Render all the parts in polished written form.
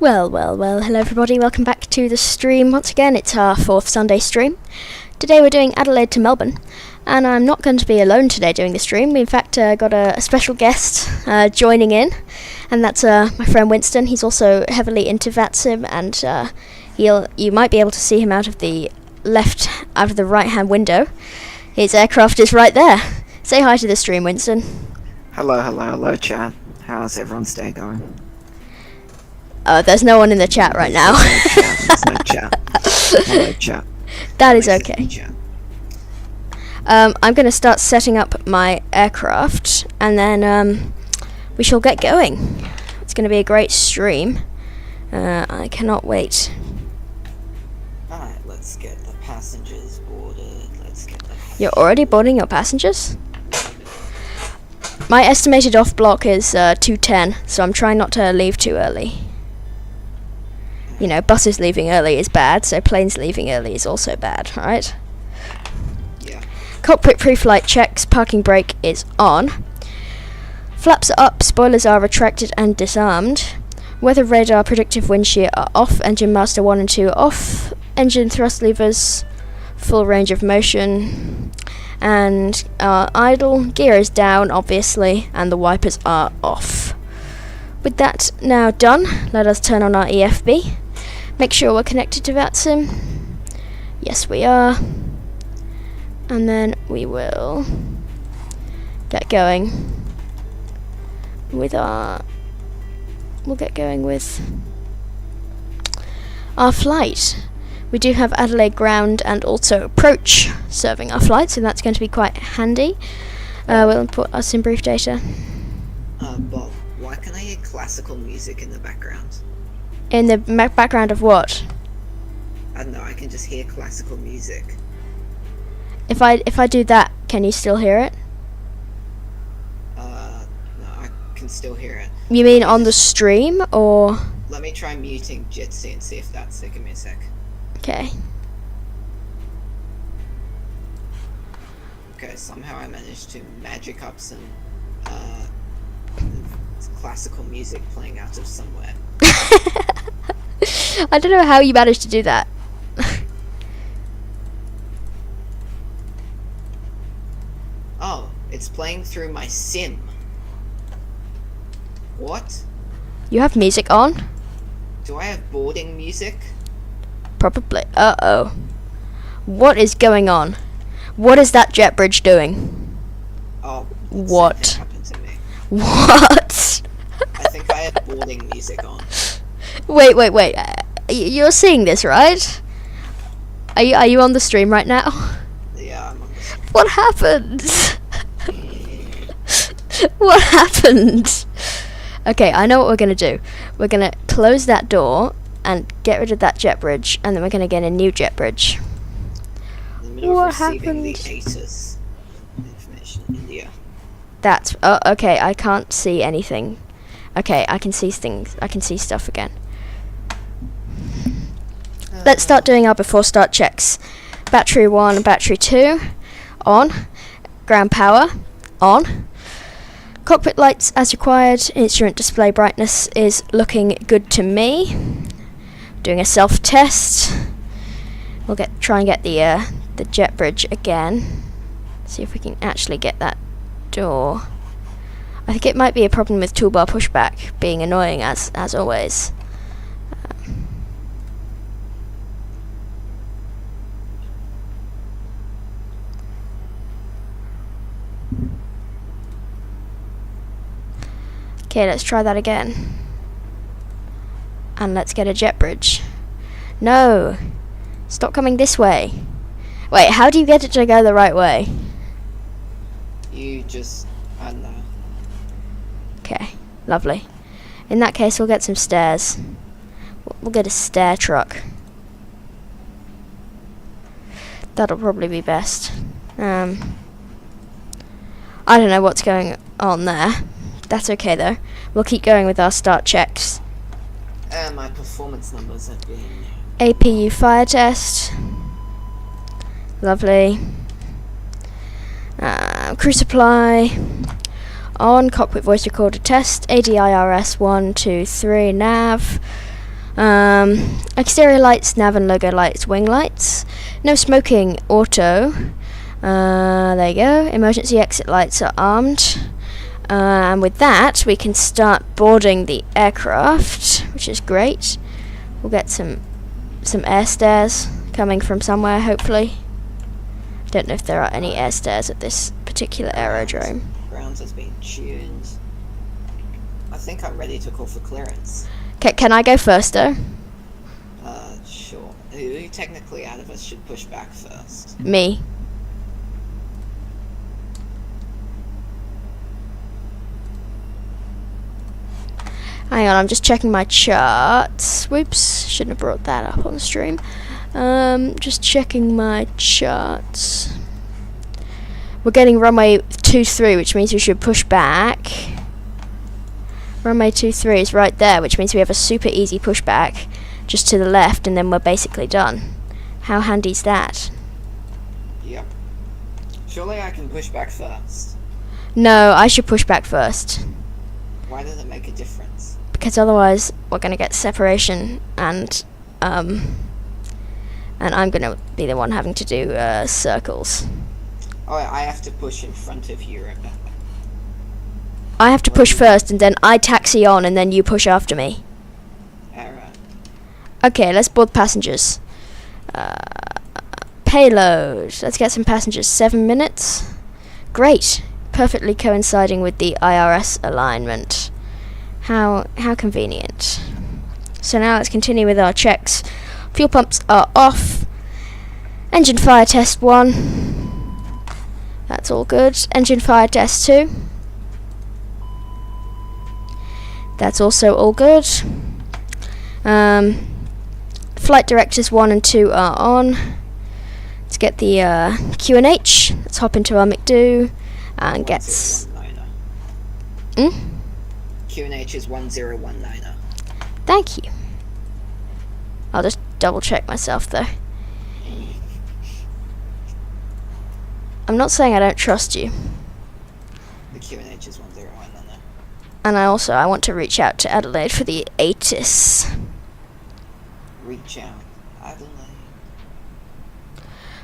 Well, hello everybody, welcome back to the stream. Once again, it's our 4th Sunday stream. Today we're doing Adelaide to Melbourne, and I'm not going to be alone today doing the stream. We in fact got a special guest joining in, and that's my friend Winston. He's also heavily into VATSIM, and you might be able to see him out of the right-hand window. His aircraft is right there. Say hi to the stream, Winston. Hello, chat. How's everyone's day going? There's no one in the chat right now. There's no chat. Hello, chat. That is okay. I'm going to start setting up my aircraft, and then we shall get going. It's going to be a great stream. I cannot wait. Alright, let's get the passengers boarded. You're already boarding your passengers? My estimated off block is 2:10, so I'm trying not to leave too early. You know, buses leaving early is bad, so planes leaving early is also bad, right? Yeah. Cockpit pre-flight checks, parking brake is on. Flaps are up, spoilers are retracted and disarmed. Weather radar, predictive wind shear are off, engine master 1 and 2 are off. Engine thrust levers, full range of motion. And idle, gear is down, obviously, and the wipers are off. With that now done, let us turn on our EFB. Make sure we're connected to VATSIM. Yes, we are. And then we will get going with we'll get going with our flight. We do have Adelaide ground and also approach serving our flight, so that's going to be quite handy. We'll input our sim brief data. Bob, why can I hear classical music in the background? In the background of what? I don't know, I can just hear classical music. If I do that, can you still hear it? No, I can still hear it. You mean on the stream, or? Let me try muting Jitsi and see if that's it. Give me a sec. Okay. Okay, somehow I managed to magic up some classical music playing out of somewhere. I don't know how you managed to do that. Oh, it's playing through my sim. What? You have music on? Do I have boarding music? Probably. Uh-oh. What is going on? What is that jet bridge doing? Oh, what? Something happened to me. What? I think I had boarding music on. Wait. You're seeing this, right? Are you on the stream right now? Yeah, I'm on the stream. What happened? What happened? Okay, I know what we're gonna do. We're gonna close that door and get rid of that jet bridge, and then we're gonna get a new jet bridge. In the middle What of receiving happened? the ATIS information in India. That's okay. I can't see anything. Okay, I can see things. I can see stuff again. Let's start doing our before start checks. Battery 1, battery 2, on. Ground power, on. Cockpit lights as required. Instrument display brightness is looking good to me. Doing a self test. We'll try and get the jet bridge again. See if we can actually get that door. I think it might be a problem with toolbar pushback being annoying as always. Okay, let's try that again. And let's get a jet bridge. No! Stop coming this way. Wait, how do you get it to go the right way? You just, I don't know. Okay, lovely. In that case, we'll get some stairs. We'll get a stair truck. That'll probably be best. I don't know what's going on there. That's okay though. We'll keep going with our start checks. My performance numbers have been... APU fire test. Lovely. Crew supply. On. Cockpit voice recorder test. ADIRS 1, 2, 3. Nav. Exterior lights, nav and logo lights, wing lights. No smoking, auto. There you go. Emergency exit lights are armed. And with that, we can start boarding the aircraft, which is great. We'll get some air stairs coming from somewhere, hopefully. Don't know if there are any air stairs at this particular aerodrome. Grounds has been tuned. I think I'm ready to call for clearance. Can I go first, though? Sure. Who technically out of us should push back first? Me. Hang on, I'm just checking my charts. Whoops, shouldn't have brought that up on the stream. Just checking my charts. We're getting runway 23, which means we should push back. Runway 23 is right there, which means we have a super easy pushback just to the left, and then we're basically done. How handy's that? Yep. Surely I can push back first. No, I should push back first. Why does it make a difference? Because otherwise we're going to get separation, and I'm going to be the one having to do circles. Oh, I have to push in front of you, remember? I have to push first, and then I taxi on, and then you push after me. Alright. Okay, let's board passengers. Payload. Let's get some passengers. 7 minutes. Great. Perfectly coinciding with the IRS alignment. How convenient. So now let's continue with our checks. Fuel pumps are off. Engine fire test 1. That's all good. Engine fire test 2. That's also all good. Flight directives 1 and 2 are on. Let's get the QNH. Let's hop into our McDo and get. QNH is 1019er. Thank you. I'll just double check myself though. I'm not saying I don't trust you. The QNH is 1019er. And I want to reach out to Adelaide for the ATIS. Reach out. Adelaide.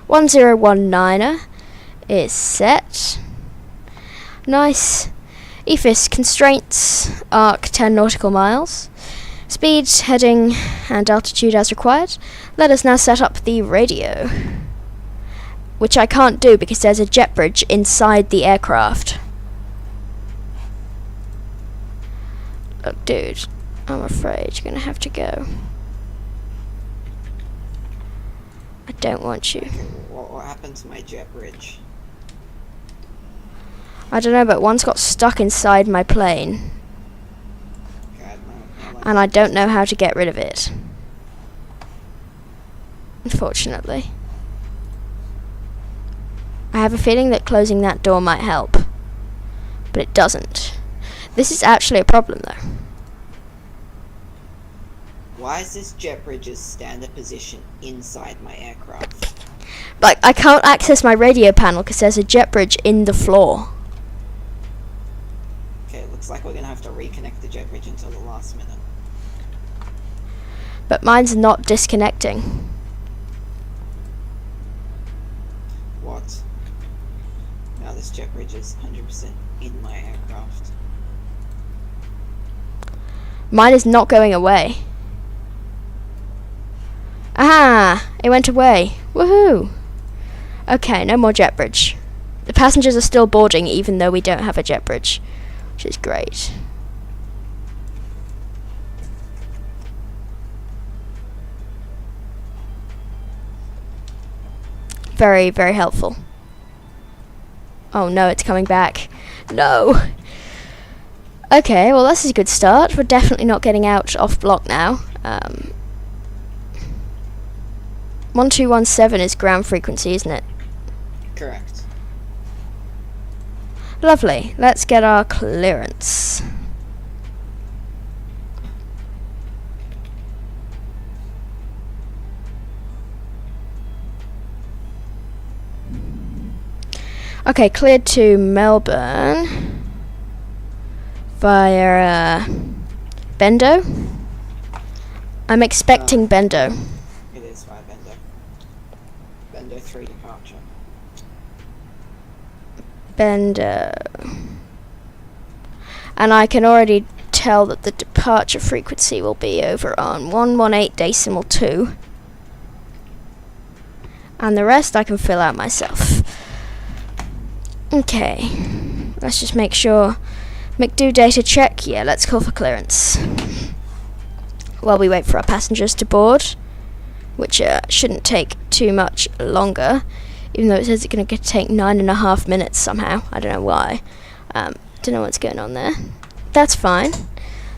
1019er is set. Nice. EFIS constraints, arc 10 nautical miles. Speed, heading, and altitude as required. Let us now set up the radio. Which I can't do because there's a jet bridge inside the aircraft. Look, dude, I'm afraid you're gonna have to go. I don't want you. What happened to my jet bridge? I don't know, but one's got stuck inside my plane. God, no, And I don't know how to get rid of it. Unfortunately. I have a feeling that closing that door might help. But it doesn't. This is actually a problem though. Why is this jet bridge's standard position inside my aircraft? Like, I can't access my radio panel because there's a jet bridge in the floor. Okay, looks like we're gonna have to reconnect the jet bridge until the last minute. But mine's not disconnecting. What? Now this jet bridge is 100% in my aircraft. Mine is not going away. Aha! It went away. Woohoo! Okay, no more jet bridge. The passengers are still boarding even though we don't have a jet bridge, which is great. Very, very helpful. Oh no, it's coming back. No! Okay, well this is a good start. We're definitely not getting out off block now. 1217 is ground frequency, isn't it? Correct. Lovely. Let's get our clearance. Okay, cleared to Melbourne via Bendo. I'm expecting Bendo. It is via Bendo. Bendo 3 departure. Bendo. And I can already tell that the departure frequency will be over on 118.2. And the rest I can fill out myself. Okay. Let's just make sure. McDo data check. Yeah, let's call for clearance. While we wait for our passengers to board, which shouldn't take too much longer, even though it says it's going to take 9.5 minutes somehow. I don't know why. Don't know what's going on there. That's fine.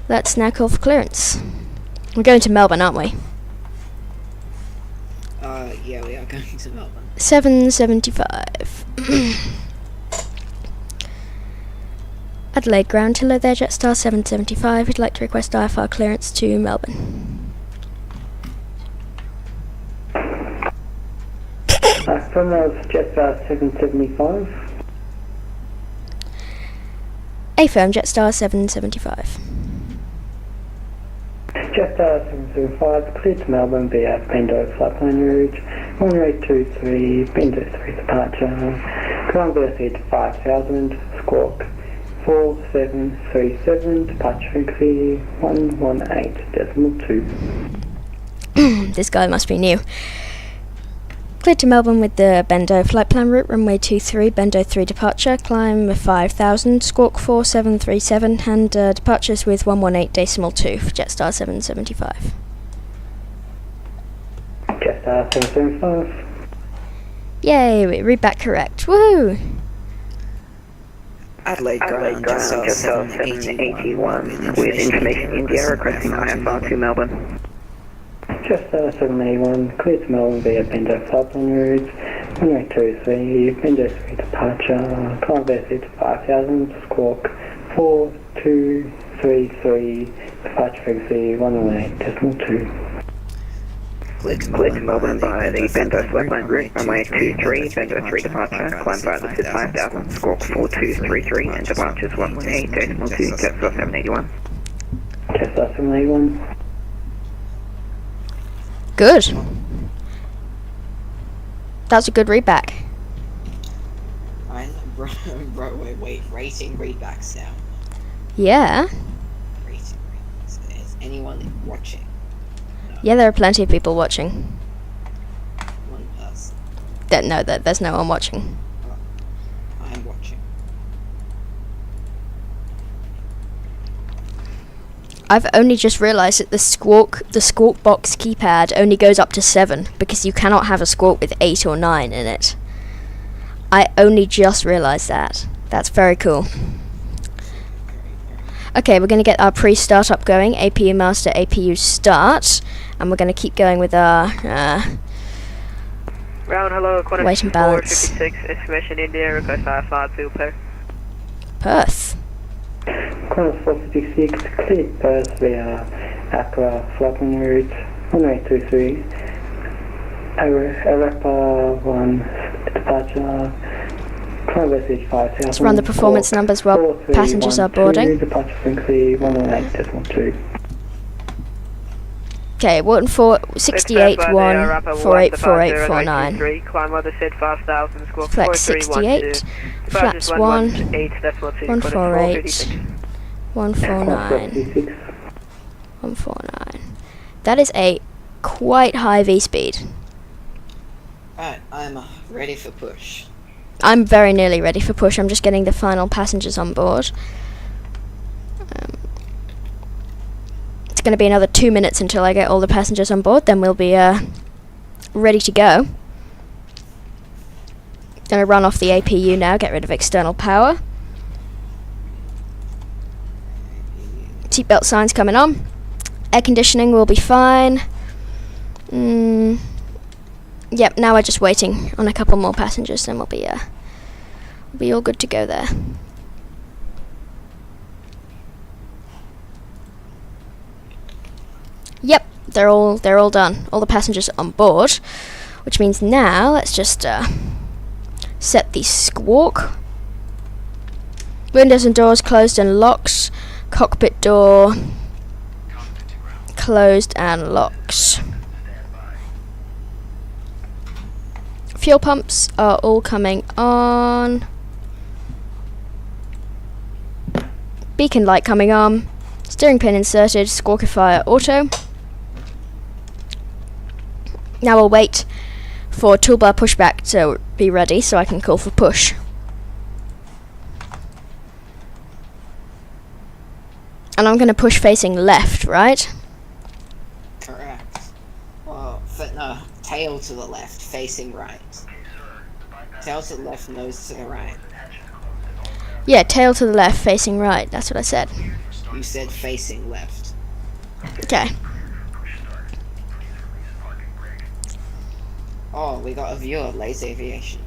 Let's now call for clearance. We're going to Melbourne, aren't we? Yeah, we are going to Melbourne. 775. Adelaide ground, hello there, Jetstar 775. We'd like to request IFR clearance to Melbourne. From Jetstar 775. Affirm, Jetstar 775. Jetstar 775, cleared to Melbourne via Bendo flight plan route, 1823, Bendo 3 departure, climb velocity to 5000, squawk 4737, departure frequency 118.2. This guy must be new. Cleared to Melbourne with the Bendo flight plan route, runway 23, Bendo 3 departure, climb 5000, squawk 4737, and departures with 118.2 for Jetstar 775. Jetstar 775. Yay, we read back correct. Woohoo! Adelaide ground, Jetstar 781 with information India requesting IFR to Melbourne. Jetstar 781, cleared to Melbourne via Bendo flight plan route, 1823, Bendo 3 departure, climb velocity to 5000, squawk 4233, departure frequency 118.2. Cleared to Melbourne by the Bendo flight plan route, runway 23, Bendo 3 departure, climb velocity to 5000, squawk 4233, and departures 118.2, Jetstar 781. Jetstar 781. Good. That was a good readback. I'm rating readbacks now. Yeah. Rating readbacks. Is anyone watching? Yeah, there are plenty of people watching. One person. No, there's no one watching. I'm watching. I've only just realised that the squawk box keypad only goes up to 7 because you cannot have a squawk with 8 or 9 in it. I only just realised that. That's very cool. Okay, we're going to get our pre-startup going. APU master, APU start, and we're going to keep going with our Ground, hello, weight and balance. 456, information India, request IFR to Perth. Qantas 456, cleared Perth via Accra flight plan route, 1823, Arepa 1 departure, climb velocity 5000. Let's run the performance numbers while passengers are boarding. Departure frequency 118.2. Okay, 68.1484849. Climb other said 5000, squawk Flex 68, flaps 1, 148, 149, 149. That is a quite high V speed. Right, I'm ready for push. I'm very nearly ready for push. I'm just getting the final passengers on board. It's going to be another 2 minutes until I get all the passengers on board. Then we'll be ready to go. Going to run off the APU now, get rid of external power. Seatbelt signs coming on. Air conditioning will be fine. Yep, now we're just waiting on a couple more passengers, then we'll be all good to go there. Yep, they're all done. All the passengers are on board, which means now let's just set the squawk. Windows and doors closed and locked. Cockpit door closed and locked. Fuel pumps are all coming on. Beacon light coming on. Steering pin inserted. Squawker fire auto. Now we'll wait for toolbar pushback to be ready so I can call for push. And I'm going to push facing left, right? Correct. Well, no, tail to the left, facing right. Tail to the left, nose to the right. Yeah, tail to the left, facing right. That's what I said. You said facing left. Okay. Oh, we got a viewer, Lays Aviation.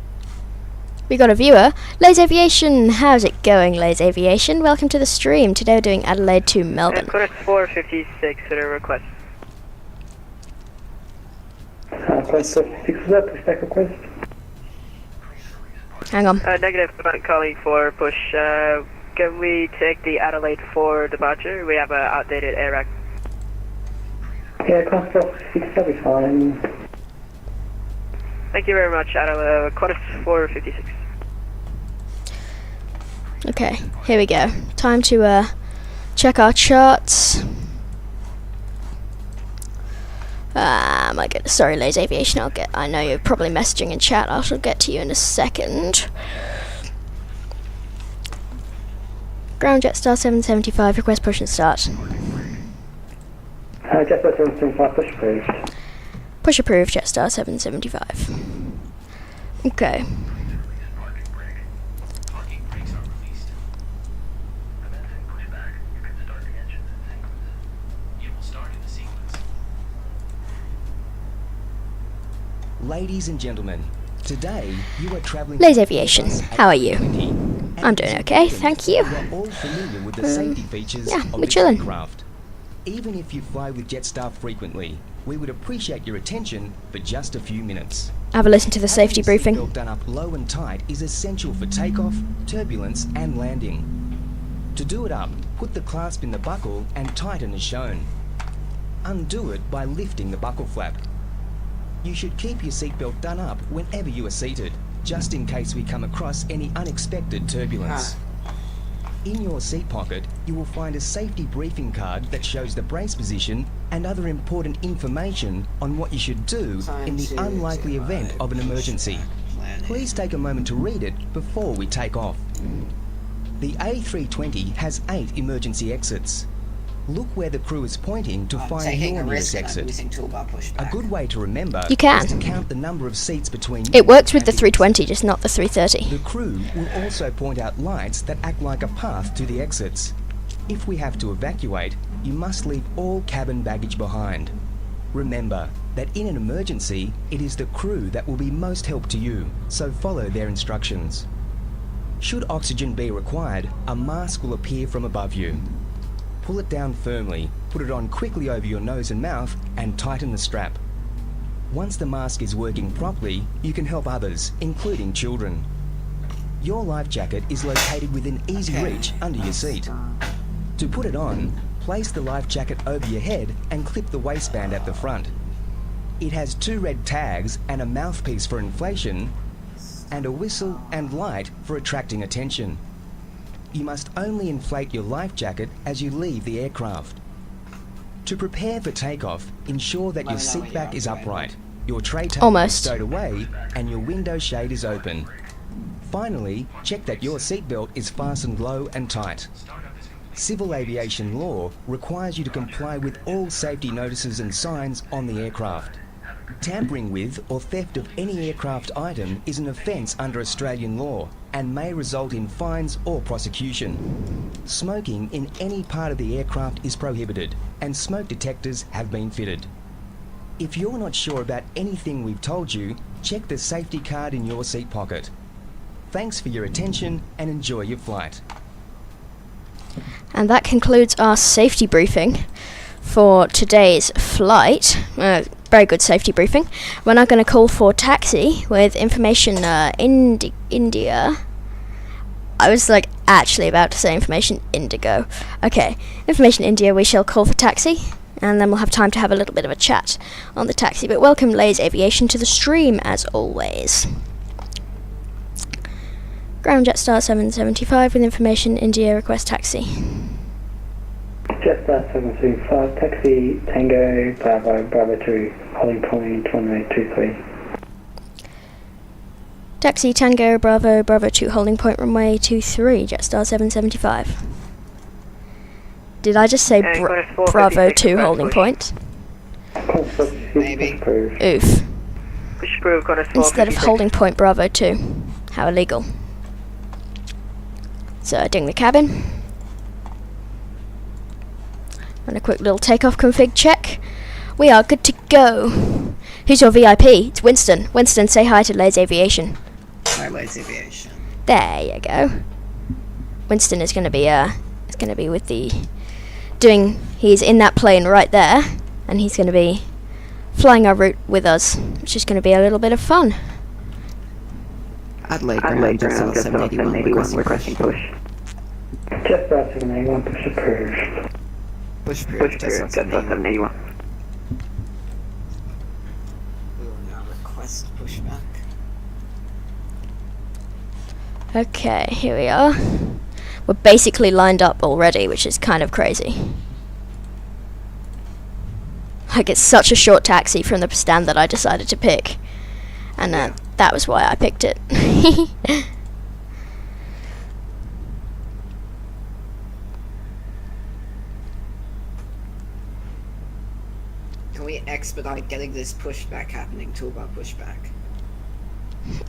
We got a viewer. Lays Aviation, how's it going, Lays Aviation? Welcome to the stream. Today we're doing Adelaide to Melbourne. Code 456 for the request. Request 46, is that pushback request? Hang on. Negative, I'm calling for push. Can we take the Adelaide for departure? We have an outdated air rack. Yeah, class 46, that'll be fine. Thank you very much, Adelaide. Code 456. Okay, here we go. Time to check our charts. My goodness, sorry, Lays Aviation. I know you're probably messaging in chat. I shall get to you in a second. Ground Jetstar 775. Request push and start. Jetstar 775, push approved. Push approved. Jetstar 775. Okay. Ladies and gentlemen, today you are travelling. Lays Aviation, how are you? I'm doing okay, thank you. We're all familiar with the safety features yeah, of we're this chilling. aircraft. Even if you fly with Jetstar frequently, we would appreciate your attention for just a few minutes. Have a listen to the safety Having briefing. the seatbelt done up low and tight is essential for takeoff, turbulence, and landing. To do it up, put the clasp in the buckle and tighten as shown. Undo it by lifting the buckle flap. You should keep your seatbelt done up whenever you are seated, just in case we come across any unexpected turbulence. In your seat pocket, you will find a safety briefing card that shows the brace position and other important information on what you should do in the unlikely event of an emergency. Please take a moment to read it before we take off. The A320 has 8 emergency exits. Look where the crew is pointing to find Taking your a nearest risk and I'm exit. using toolbar pushback. A good way to remember You can. is to count the number of seats between you It works with and the 320, just not the 330. The crew will also point out lights that act like a path to the exits. If we have to evacuate, you must leave all cabin baggage behind. Remember that in an emergency, it is the crew that will be most help to you, so follow their instructions. Should oxygen be required, a mask will appear from above you. Pull it down firmly, put it on quickly over your nose and mouth, and tighten the strap. Once the mask is working properly, you can help others, including children. Your life jacket is located within easy reach under your seat. To put it on, place the life jacket over your head and clip the waistband at the front. It has 2 red tags and a mouthpiece for inflation, and a whistle and light for attracting attention. You must only inflate your life jacket as you leave the aircraft. To prepare for takeoff, ensure that your seat back is upright, your tray table is stowed away, and your window shade is open. Finally, check that your seatbelt is fastened low and tight. Civil aviation law requires you to comply with all safety notices and signs on the aircraft. Tampering with or theft of any aircraft item is an offence under Australian law and may result in fines or prosecution. Smoking in any part of the aircraft is prohibited, and smoke detectors have been fitted. If you're not sure about anything we've told you, check the safety card in your seat pocket. Thanks for your attention and enjoy your flight. And that concludes our safety briefing for today's flight. Very good safety briefing. We're now going to call for taxi with information India. I was actually about to say information indigo. Okay, information India, we shall call for taxi. and then we'll have time to have a little bit of a chat on the taxi. But welcome, Lays Aviation, to the stream, as always. Ground Jetstar 775 with information, India request taxi. Jetstar 725, taxi Tango Bravo Bravo 2, holding point 1823. Taxi Tango Bravo Bravo 2, holding point runway 23, Jetstar 775. Did I just say Bravo 2 holding point? Maybe. Oof. Push approved, Qantas 456. Instead of holding point Bravo 2. How illegal. So, ding the cabin. And a quick little takeoff config check. We are good to go. Who's your VIP? It's Winston. Winston, say hi to Lays Aviation. Hi, Lays Aviation. There you go. Winston is going to be with the he's in that plane right there, and he's going to be flying our route with us, which is going to be a little bit of fun. Adelaide ground, Jetstar 781 requesting push. Jetstar 781, push approved. Push approved, Jetstar 781. 781. We will now request pushback. Okay, here we are. We're basically lined up already, which is kind of crazy. Like, it's such a short taxi from the stand that I decided to pick. And that was why I picked it. Can we expedite getting this pushback happening? Toolbar pushback.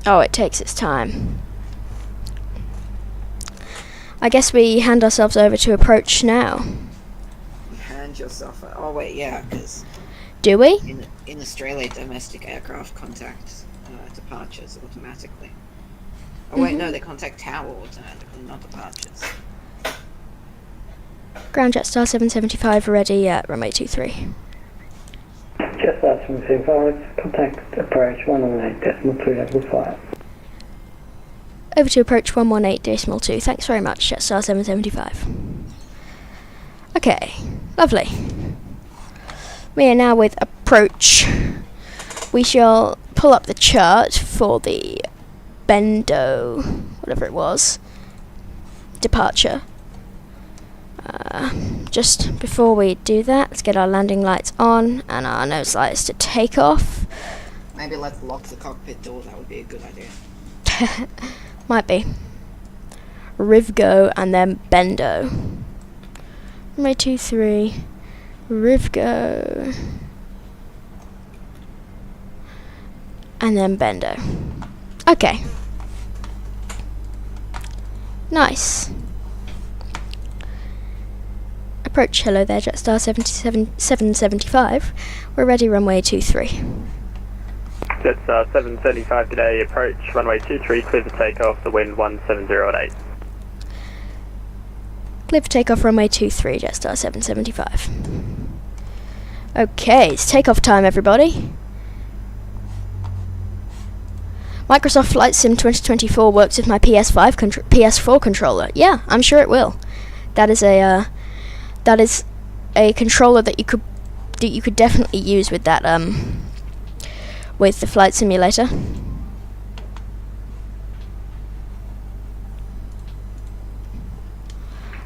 Oh, it takes its time. I guess we hand ourselves over to approach now. Hand yourself. Oh wait, yeah, because Do we? in Australia, domestic aircraft contact departures automatically. Oh wait, no, they contact tower automatically, not departures. Ground Jetstar 775 ready at runway 23. Jetstar 775, contact approach 118.2.5. Over to approach 118.2. Thanks very much, Jetstar 775. Okay, lovely. We are now with approach. We shall pull up the chart for the Bendo, whatever it was, departure. Just before we do that, let's get our landing lights on and our nose lights to take off. Maybe let's lock the cockpit door, that would be a good idea. Might be. Rivgo and then Bendo. Runway 23. Rivgo. And then Bendo. Okay. Nice. Approach, hello there, Jetstar 775. We're ready, runway 23. Jetstar 775 today, approach runway 23, clear for takeoff, the wind 170 at 8. Clear for takeoff, runway 23, Jetstar 775. Okay, it's takeoff time, everybody. Microsoft Flight Sim 2024 works with my PS4 controller. Yeah, I'm sure it will. That is a controller that you could definitely use with that with the flight simulator.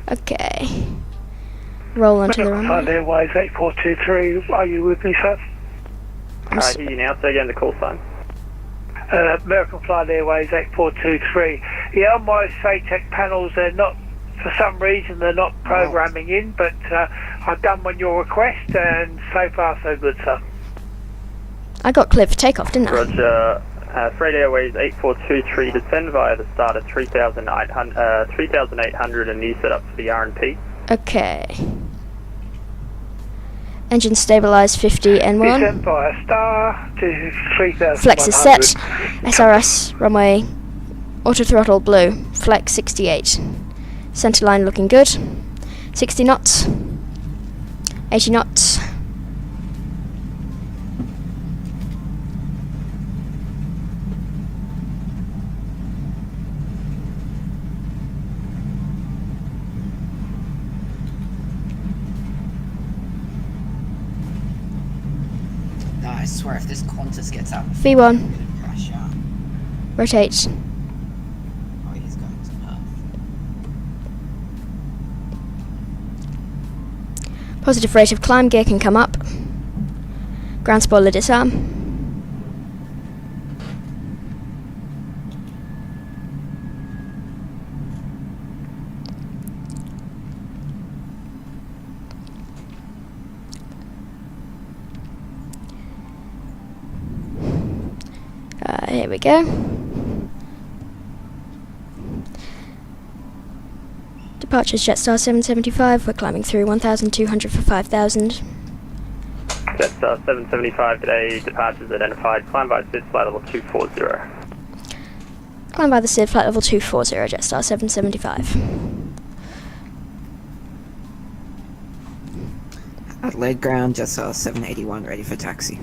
Okay. Roll onto the runway. Airways 8423, are you with me, sir? I hear you now, so again the call sign. American Flight Airways 8423. Yeah, on my SATEC panels, they're not, for some reason, they're not programming in, but I've done one your request, and so far so good, sir. I got clear for takeoff, didn't I? Roger. Freight Airways 8423, descend via the start at 3,800 and new setup for the R&P. Okay. Engine stabilized 50 N1. Descend via star to 3,100. Flex is set. SRS runway auto throttle blue. Flex 68. Centerline looking good. 60 knots. 80 knots. I swear, if this Qantas gets out, V1. I'm gonna crash out. Rotate. Oh, he's going to Perth. Positive rate of climb, gear can come up. Ground spoiler disarm. Here we go. Departures Jetstar 775. We're climbing through 1,200 for 5,000. Jetstar 775 today, departures identified, climb by SID flight level 240. Climb by the SID flight level 240, Jetstar 775. Adelaide ground, Jetstar 781, ready for taxi.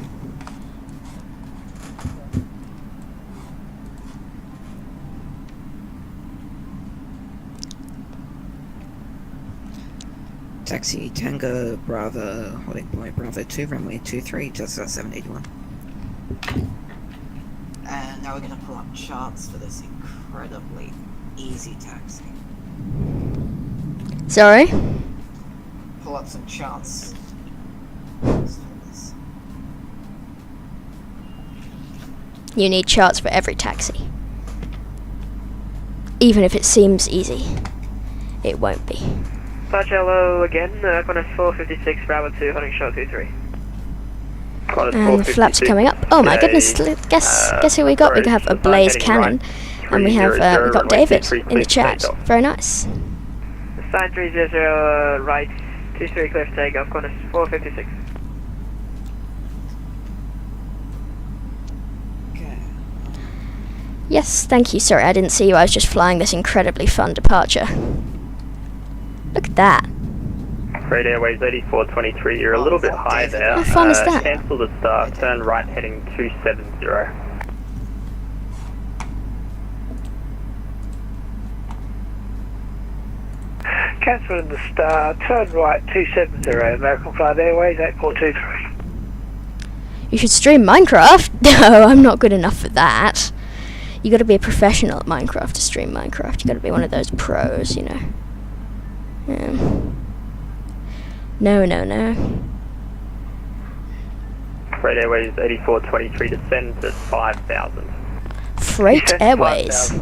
Taxi Tango Bravo, holding point Bravo 2, runway 23, Jetstar 781. And now we're going to pull up charts for this incredibly easy taxi. Sorry? Pull up some charts. You need charts for every taxi. Even if it seems easy, it won't be. Hello again, Qantas 456 Bravo 2, holding short 23. And the flaps are coming up. Oh my goodness, guess who we got? We have a Blaze Cannon. And we have we got David in the chat. Very nice. Sign 300 right, 23 clear for takeoff, Qantas 456. Yes, thank you. Sorry, I didn't see you. I was just flying this incredibly fun departure. Look at that. Freight Airways 8423, you're a little bit high there. How fun is that? Cancel the start, turn right heading 270. Cancelling the start, turn right 270, American Flight Airways 8423. You should stream Minecraft? No, I'm not good enough for that. You gotta be a professional at Minecraft to stream Minecraft. You gotta be one of those pros, you know. No. Freight Airways 8423, descend to 5,000. Freight Airways.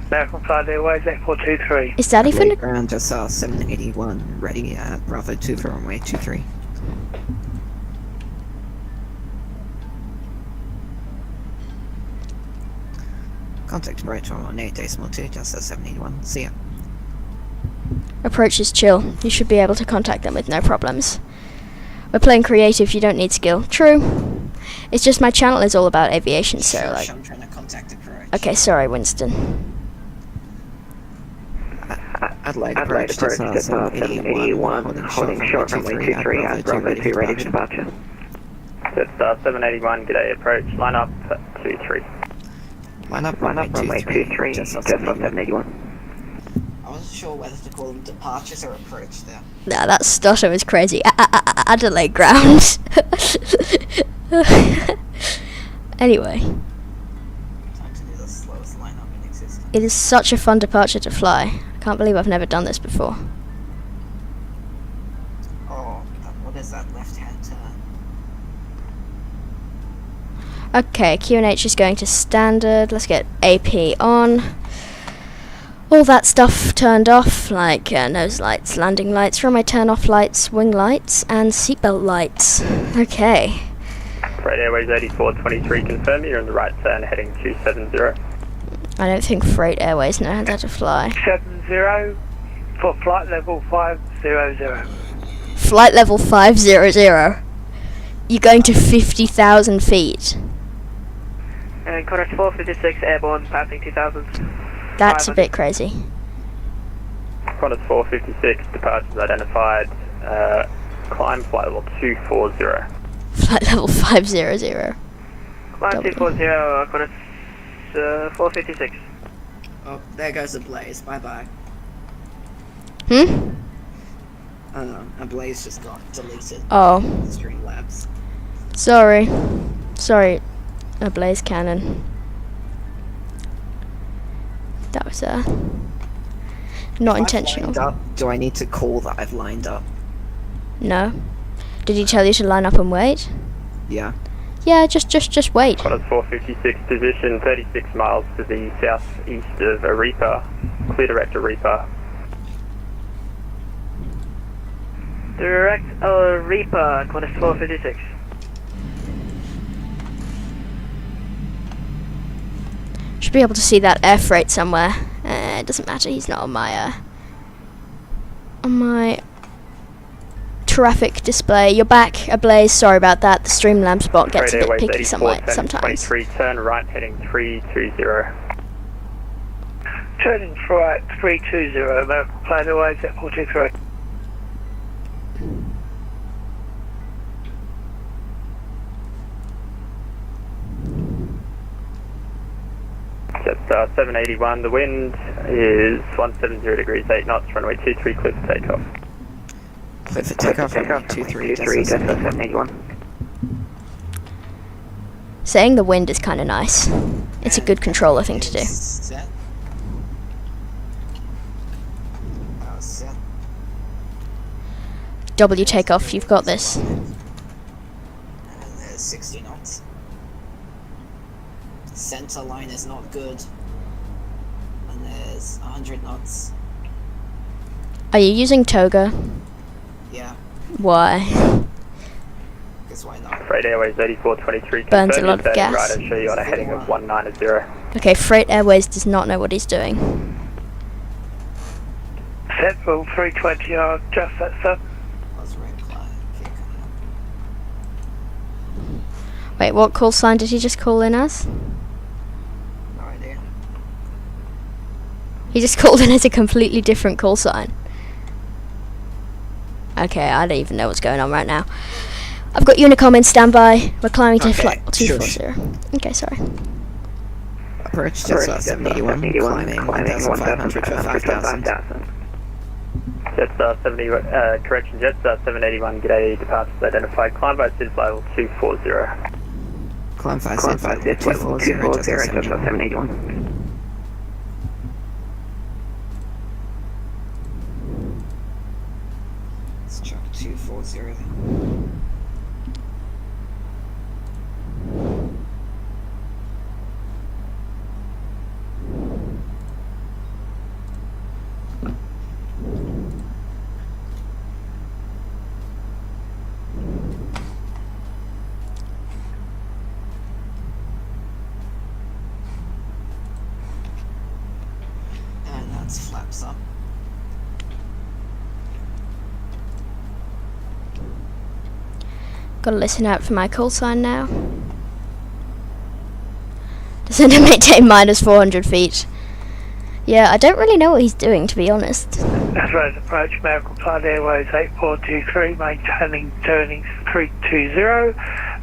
American Flight Airways 8423. Is that even? Ground Jetstar 781, ready at Bravo 2 for runway 23. Contact approach on 8.2, Jetstar 781. See ya. Approach is chill. You should be able to contact them with no problems. We're playing creative, you don't need skill. True. It's just my channel is all about aviation, so like... I'm trying to contact approach. Okay, sorry, Winston. Adelaide approach, Jetstar 781, holding short runway 23 at Bravo 2, ready for departure. Jetstar 781, g'day, approach, line up 23. Line up runway 23, Jetstar 781. I wasn't sure whether to call them departures or approach there. Nah, that stutter was crazy. Adelaide ground. Anyway. Time to do the slowest lineup in existence. It is such a fun departure to fly. I can't believe I've never done this before. Oh, what is that left-hand turn? Okay, QNH is going to standard. Let's get AP on. All that stuff turned off, like nose lights, landing lights, runway turn-off lights, wing lights, and seatbelt lights. Okay. Freight Airways 8423, confirm you're in the right turn heading 270. I don't think Freight Airways know how to fly. 70 for flight level 500. Flight level 500. You're going to 50,000 feet. And Qantas 456 airborne, passing 2,000. That's a bit crazy. Qantas 456, departures identified, climb flight level 240. Flight level 500. Climb 240, Qantas 456. Oh, there goes a blaze. Bye-bye. Hmm? A blaze just got deleted. Oh. Streamlabs. Sorry. Sorry, a blaze cannon. That was not intentional. Lined up, do I need to call that I've lined up? No. Did he tell you to line up and wait? Yeah. Yeah, just wait. Qantas 456, position 36 miles to the southeast of Arepa. Clear direct Arepa. Direct Arepa, Qantas 456. Should be able to see that air freight somewhere. It doesn't matter, he's not on my traffic display. You're back ablaze, sorry about that. The Streamlabs bot gets a bit picky sometimes. 23, turn right heading 320. Turning right 320, American Flight Airways at 423. Jetstar 781, the wind is 170 degrees 8 knots, runway 23, clear for takeoff. Clear for takeoff, 23, 781. Saying the wind is kind of nice. It's a good controller thing to do. Set. That was set. W takeoff, you've got this. And there's 60 knots. Center line is not good. And there's 100 knots. Are you using Toga? Yeah, Why? because why not? Freight Airways 8423, Burns a confirm lot of you're turning gas. right and show you on a heading of 190. Okay, Freight Airways does not know what he's doing. Central 320, just that, sir. Was red flag. Okay, coming up. Wait, what call sign did he just call in as? No idea. He just called in as a completely different call sign. Okay, I don't even know what's going on right now. I've got Unicom in standby. We're climbing to Okay, flight shush. 240. Okay, sorry. Approach Jetstar 781, climbing 1,500 for 5,000. Jetstar 70, correction, Jetstar 781, g'day, departures identified, climb by SIS level 240. Climb 5 level 240, Jetstar 781. Let's chuck 240 then. And that's flaps up. Gotta listen out for my call sign now. Descend and maintain minus 400 feet. Yeah, I don't really know what he's doing, to be honest. That's right, approach American Flight Airways 8423, maintaining turning 320,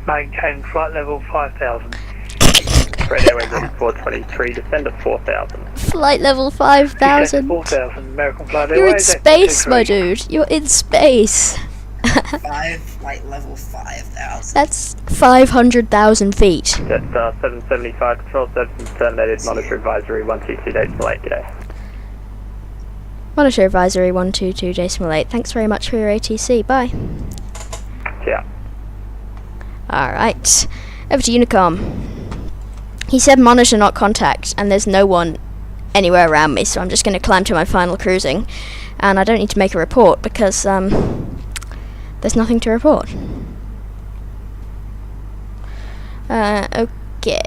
maintain flight level 5000. Freight Airways 8423, descend to 4,000. Flight level Descend 5000. 4000, American Flight You're in Airways space, my 8423. dude. You're in space. 5 level 5,000. That's 500,000 feet. Jetstar 775, control services terminated, monitor advisory 122.8, g'day. Monitor advisory 122.8. Thanks very much for your ATC. Bye. Yeah. Alright. Over to Unicom. He said monitor not contact, and there's no one anywhere around me, so I'm just going to climb to my final cruising. And I don't need to make a report because there's nothing to report. Okay.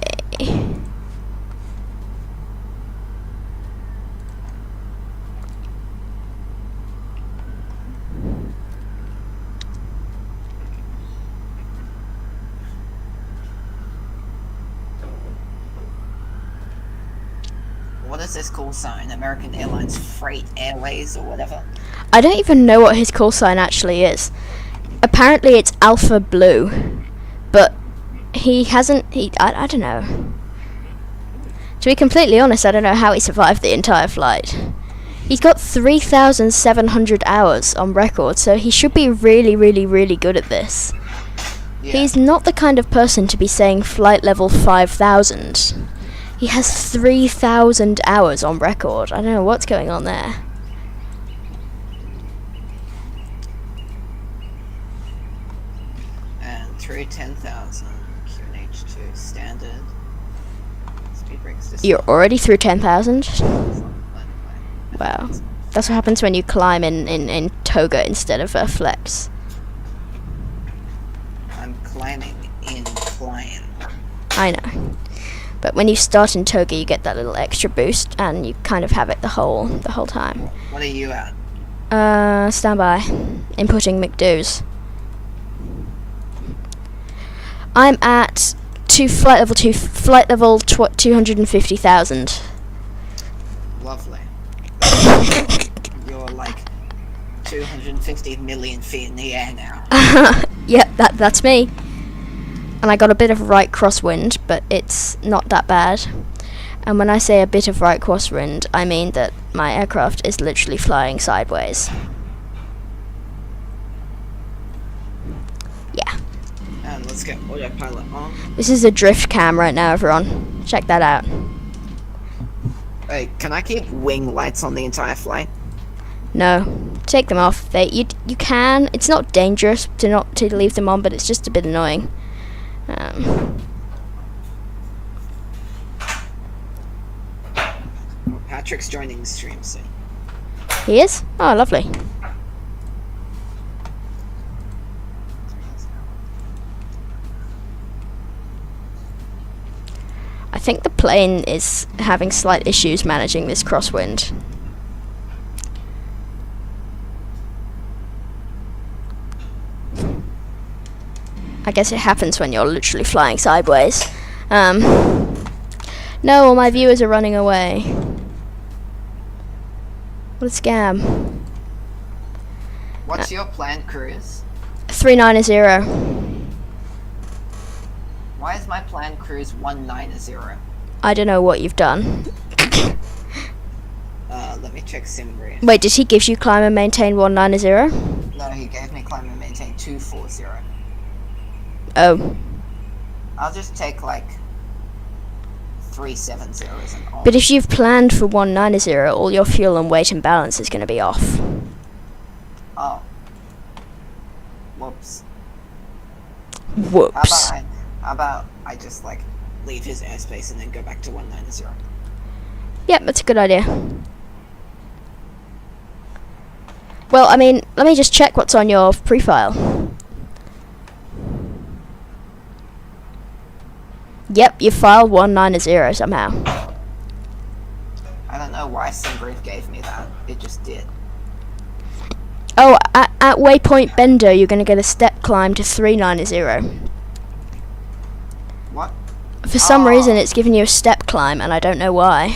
What is this call sign? American Airlines Freight Airways or whatever? I don't even know what his call sign actually is. Apparently it's Alpha Blue, but he hasn't. I don't know. To be completely honest, I don't know how he survived the entire flight. He's got 3,700 hours on record, so he should be really, really, really good at this. Yeah. He's not the kind of person to be saying flight level 5,000. He has 3,000 hours on record. I don't know what's going on there. And through 10,000, QNH2 standard. Speed brakes to You're already through 10,000? stop. Wow. That's what happens when you climb in toga instead of flex. I'm climbing in climb. I know. But when you start in toga, you get that little extra boost, and you kind of have it the whole time. What are you at? Standby. Inputting McDo's. I'm at flight level 250,000. Lovely. You're like 250 million feet in the air now. Yep, that's me. And I got a bit of right crosswind, but it's not that bad. And when I say a bit of right crosswind, I mean that my aircraft is literally flying sideways. Yeah. And let's get autopilot on. This is a drift cam right now, everyone. Check that out. Wait, can I keep wing lights on the entire flight? No, take them off. You can. It's not dangerous to leave them on, but it's just a bit annoying. Patrick's joining the stream soon. He is? Oh, lovely. I think the plane is having slight issues managing this crosswind. I guess it happens when you're literally flying sideways. No, all my viewers are running away. What a scam. What's your planned cruise? 390. Why is my planned cruise 190? I don't know what you've done. Let me check SimBrief. Wait, did he give you climb and maintain 190? No, he gave me climb and maintain 240. Oh. I'll just take like 370s and all. But if you've planned for 190, all your fuel and weight and balance is going to be off. Oh. Whoops. Whoops. How about I just like leave his airspace and then go back to 190? Yep, that's a good idea. Well, I mean, let me just check what's on your pre-file. Yep, you filed 190 somehow. I don't know why SimBrief gave me that. It just did. Oh, at Waypoint Bender, you're going to get a step climb to 390. What? For some reason, it's giving you a step climb, and I don't know why.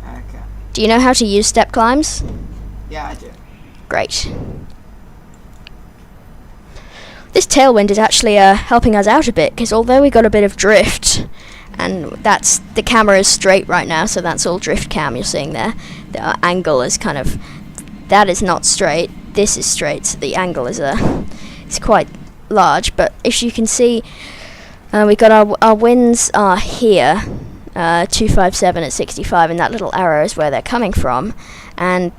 Okay. Do you know how to use step climbs? Yeah, I do. Great. This tailwind is actually helping us out a bit, because although we got a bit of drift, and the camera is straight right now, so that's all drift cam you're seeing there. The angle is kind of, that is not straight, this is straight, so the angle is it's quite large, but if you can see, we got our winds are here, 257 at 65, and that little arrow is where they're coming from, and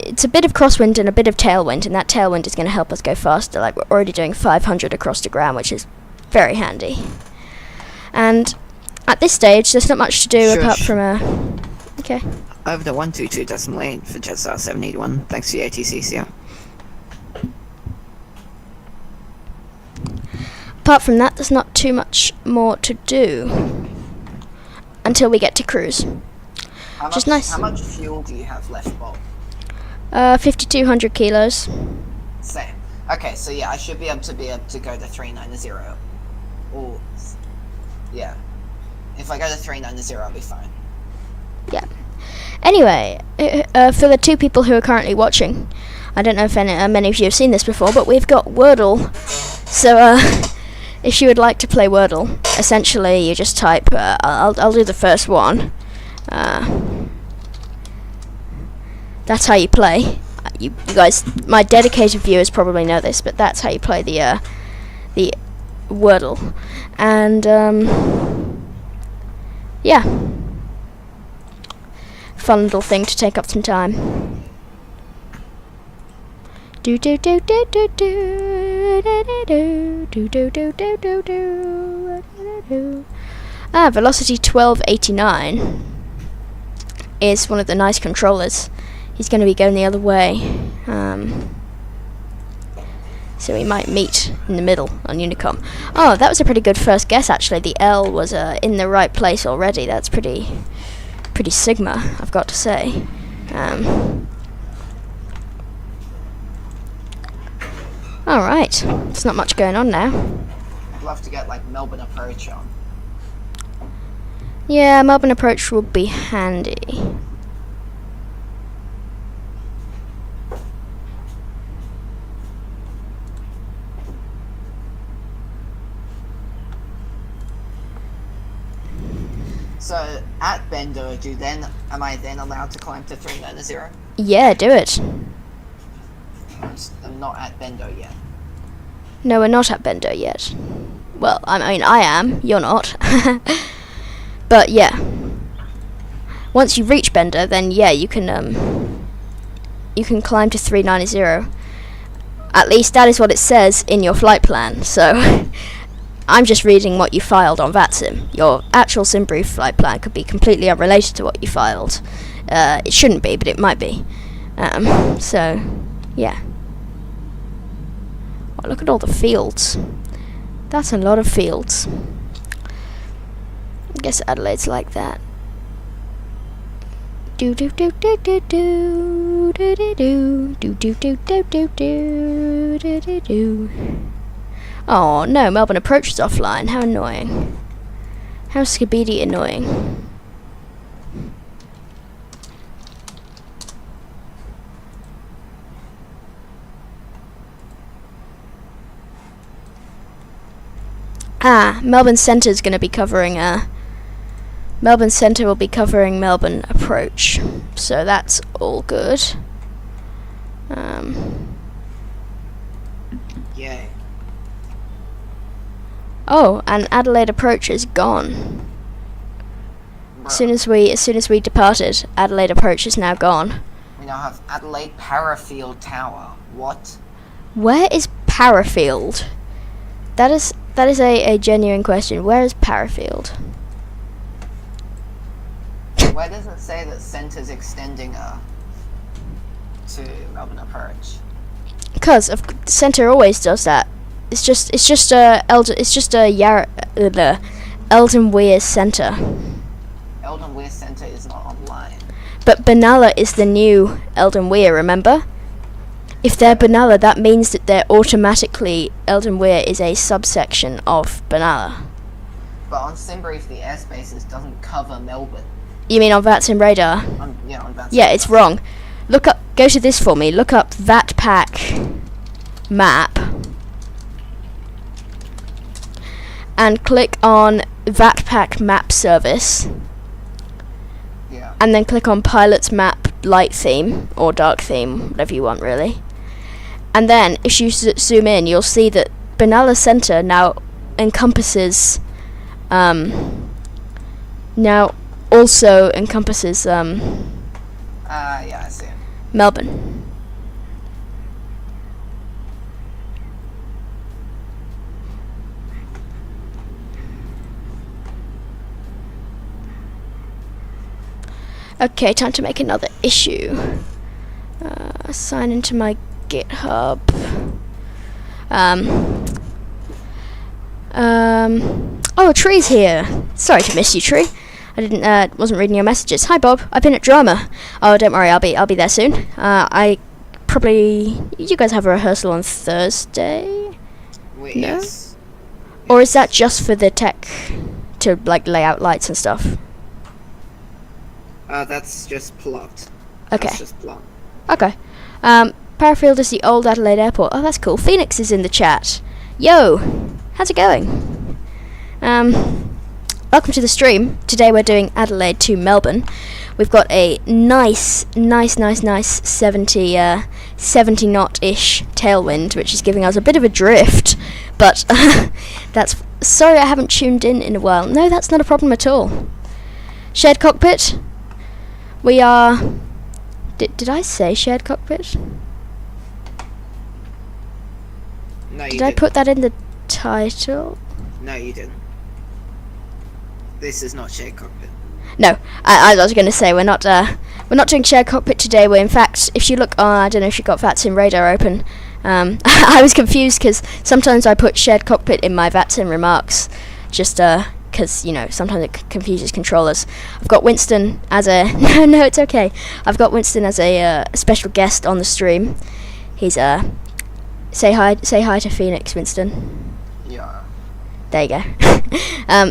it's a bit of crosswind and a bit of tailwind, and that tailwind is going to help us go faster. Like, we're already doing 500 across the ground, which is very handy. And at this stage, there's not much to do apart from okay. Over the 122.8 for Jetstar 781. Thanks to the ATCs, yeah. Apart from that, there's not too much more to do until we get to cruise. Which is nice. How much fuel do you have left, Bob? 5,200 kilos. Same. Okay, so yeah, I should be able to go to 390. Or yeah, if I go to 390, I'll be fine. Yeah. Anyway, for the two people who are currently watching, I don't know if many of you have seen this before, but we've got Wordle. So if you would like to play Wordle, essentially you just type. I'll do the first one. That's how you play. you guys, my dedicated viewers probably know this, but that's how you play the Wordle. And yeah, fun little thing to take up some time. Do do do do do do do do do do do do do. Velocity 1289 is one of the nice controllers. He's going to be going the other way, so we might meet in the middle on Unicom. Oh, that was a pretty good first guess actually. The L was in the right place already. That's pretty Sigma, I've got to say. Alright, there's not much going on now. I'd love to get like Melbourne approach on. Yeah, Melbourne approach would be handy. So at Bendo, am I then allowed to climb to 390? Yeah, do it. I'm not at Bendo yet. No, we're not at Bendo yet. Well, I mean, I am. You're not. But yeah, once you reach Bender, then yeah, you can climb to 390. At least that is what it says in your flight plan. So I'm just reading what you filed on VATSIM. Your actual SimBrief flight plan could be completely unrelated to what you filed. It shouldn't be, but it might be. So yeah. Oh, look at all the fields. That's a lot of fields. I guess Adelaide's like that. Do do do do do do do do do do do do do do do do do do. Oh no, Melbourne approach is offline. How annoying. How skibidi annoying. Melbourne Centre is going to be covering Melbourne Centre will be covering Melbourne approach, so that's all good. Yay. Oh, and Adelaide approach is gone. As soon as we departed, Adelaide approach is now gone. We now have Adelaide Parafield Tower. What? Where is Parafield? That is a genuine question. Where is Parafield? Where does it say that Centre's extending to Melbourne approach? Because Centre always does that. It's just Eldon Weir Centre. Eldon Weir Centre is not online. But Benalla is the new Eldon Weir, remember? If they're Benalla, that means that they're automatically Eldon Weir is a subsection of Benalla. But on SimBrief, the airspaces doesn't cover Melbourne. You mean on VATSIM radar? Yeah, on VATSIM. Yeah, it's wrong. Go to this for me. Look up VATPAC map and click on VATPAC map service. Yeah. And then click on pilot's map light theme or dark theme, whatever you want really. And then if you zoom in, you'll see that Benalla Centre now encompasses now also encompasses Yeah, I see it. Melbourne. Okay, time to make another issue. Sign into my GitHub. Oh, Tree's here. Sorry to miss you, Tree. I wasn't reading your messages. Hi, Bob. I've been at drama. Oh, don't worry. I'll be there soon. You guys have a rehearsal on Thursday? Wait, No? yes. Or is that just for the tech to like lay out lights and stuff? That's just plot. Okay. That's just plot. Okay. Parafield is the old Adelaide airport. Oh, that's cool. Phoenix is in the chat. Yo, how's it going? Welcome to the stream. Today we're doing Adelaide to Melbourne. we've got a nice 70 knot-ish tailwind, which is giving us a bit of a drift, but that's, sorry I haven't tuned in a while. No, that's not a problem at all. Shared cockpit, we are, did I say shared cockpit? No, you Did didn't. I put that in the title? No, you didn't. This is not shared cockpit. No, I was going to say we're not doing shared cockpit today. We're in fact, if you look, I don't know if you got VATSIM radar open. I was confused because sometimes I put shared cockpit in my VATSIM remarks, just because sometimes it confuses controllers. I've got Winston as a no, it's okay. I've got Winston as a special guest on the stream. He's say hi to Phoenix, Winston. Yeah. There you go.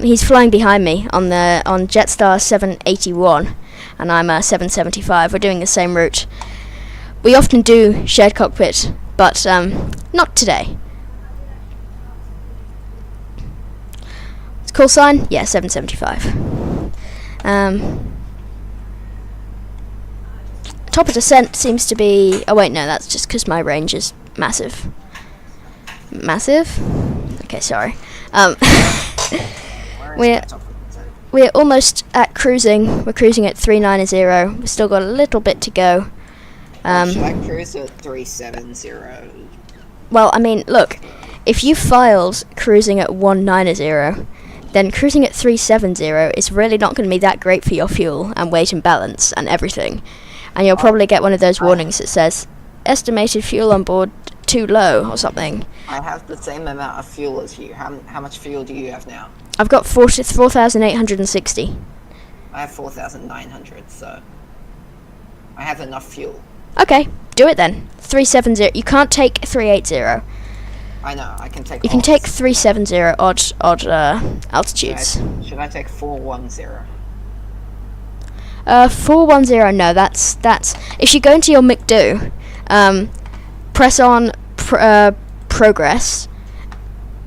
He's flying behind me on Jetstar 781, and I'm 775. We're doing the same route. We often do shared cockpit, but not today. It's call sign? Yeah, 775. Top of descent seems to be... Oh wait, no, that's just because my range is massive. Massive? Okay, sorry. We're almost at cruising. We're cruising at 390. We've still got a little bit to go. Should I cruise at 370? Well, I mean, look, if you filed cruising at 190, then cruising at 370 is really not going to be that great for your fuel and weight and balance and everything. And you'll probably get one of those warnings that says, estimated fuel on board too low or something. I have the same amount of fuel as you. How much fuel do you have now? I've got 4,860. I have 4,900, so I have enough fuel. Okay, do it then. 370. You can't take 380. I know, I can take You can take 370 odd altitudes. Should I take 410? 410, no, that's if you go into your McDo, press on progress,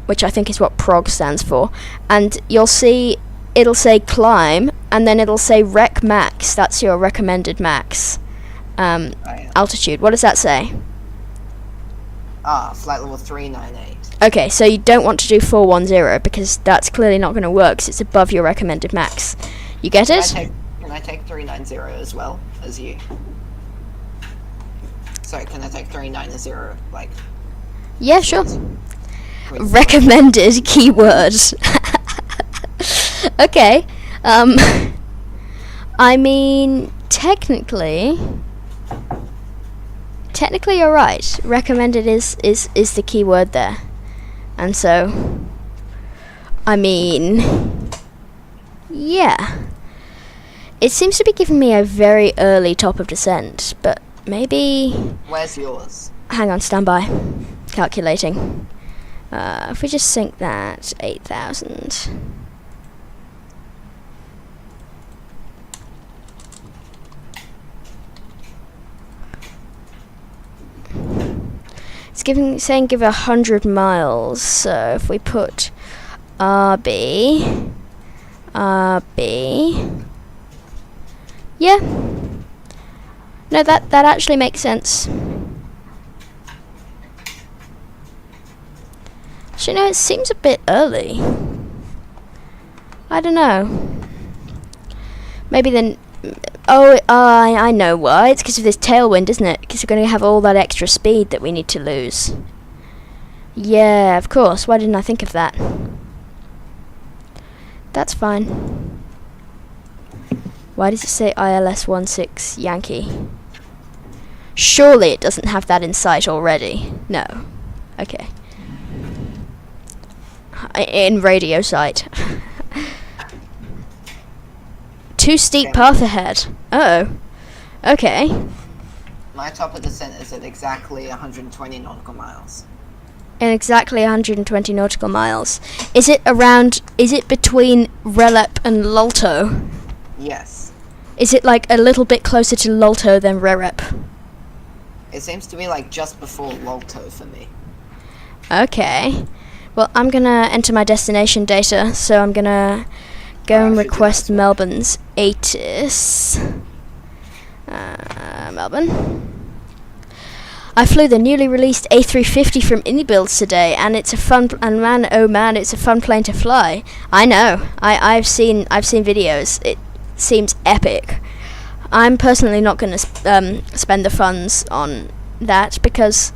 which I think is what prog stands for, and you'll see it'll say climb, and then it'll say rec max. That's your recommended max altitude. What does that say? Flight level 398. Okay, so you don't want to do 410 because that's clearly not going to work because it's above your recommended max. You get it? Can I take 390 as well as you? Sorry, can I take 390 like? Yeah, sure. Please. Recommended keyword. Okay. I mean, technically you're right. Recommended is the key word there. And so, I mean, yeah. It seems to be giving me a very early top of descent, but maybe... Where's yours? Hang on, stand by. Calculating. If we just sync that, 8,000. It's saying give 100 miles. So if we put RB, yeah. No, that actually makes sense. Actually, no, it seems a bit early. I don't know. Maybe then. Oh, I know why. It's because of this tailwind, isn't it? Because we're going to have all that extra speed that we need to lose. Yeah, of course. Why didn't I think of that? That's fine. Why does it say ILS 16 Yankee? Surely it doesn't have that in sight already. No. Okay. In radio sight. Too steep path ahead. Uh-oh. Okay. My top of descent is at exactly 120 nautical miles. In exactly 120 nautical miles. Is it between Relep and Lulto? Yes. Is it like a little bit closer to Lulto than Rerep? It seems to be like just before Lulto for me. Okay. Well, I'm gonna enter my destination data, so I'm gonna go and request Melbourne's ATIS. Melbourne. I flew the newly released A350 from IndyBuilds today, and it's a fun. And man, oh man, it's a fun plane to fly. I know. I've seen videos. It seems epic. I'm personally not going to spend the funds on that because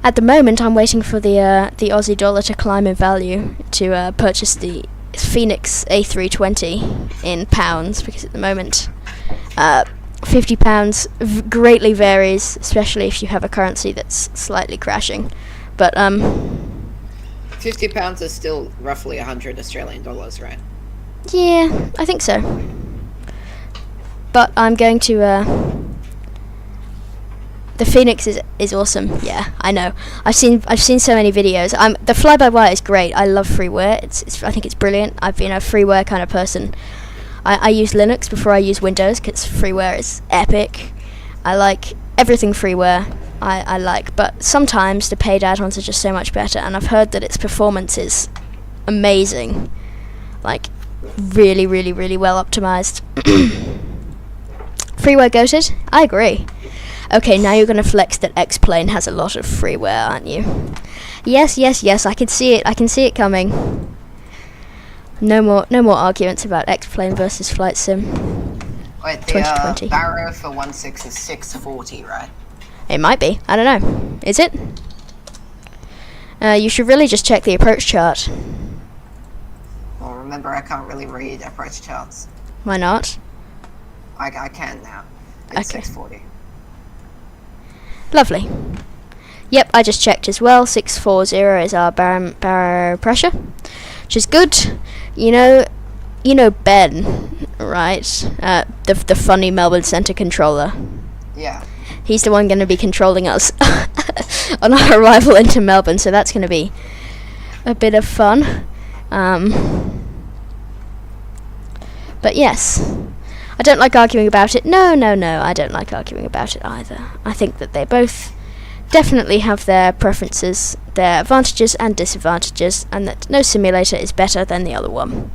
at the moment I'm waiting for the Aussie dollar to climb in value to purchase the Phoenix A320 in pounds, because at the moment £50 greatly varies, especially if you have a currency that's slightly crashing. But £50 is still roughly 100 Australian dollars, right? Yeah, I think so. But I'm going to the Phoenix is awesome. Yeah, I know. I've seen so many videos. The fly-by-wire is great. I love freeware. I think it's brilliant. I've been a freeware kind of person. I use Linux before I use Windows because freeware is epic. I like everything freeware. I like, but sometimes the paid add-ons are just so much better, and I've heard that its performance is amazing, like really, really, really well optimized. Freeware goated? I agree. Okay, now you're gonna flex that X-Plane has a lot of freeware, aren't you? Yes, I can see it. I can see it coming. No more arguments about X-Plane versus Flight Sim. Wait, the barrow for 1.6 is 640, right? It might be. I don't know. Is it? You should really just check the approach chart. Well, remember, I can't really read approach charts. Why not? I can now. It's Okay. 640. Lovely. Yep, I just checked as well. 640 is our barrow pressure, which is good. You know Ben, right? The funny Melbourne Centre controller. Yeah. He's the one going to be controlling us on our arrival into Melbourne, so that's going to be a bit of fun. But yes, I don't like arguing about it. No, I don't like arguing about it either. I think that they both definitely have their preferences, their advantages and disadvantages, and that no simulator is better than the other one.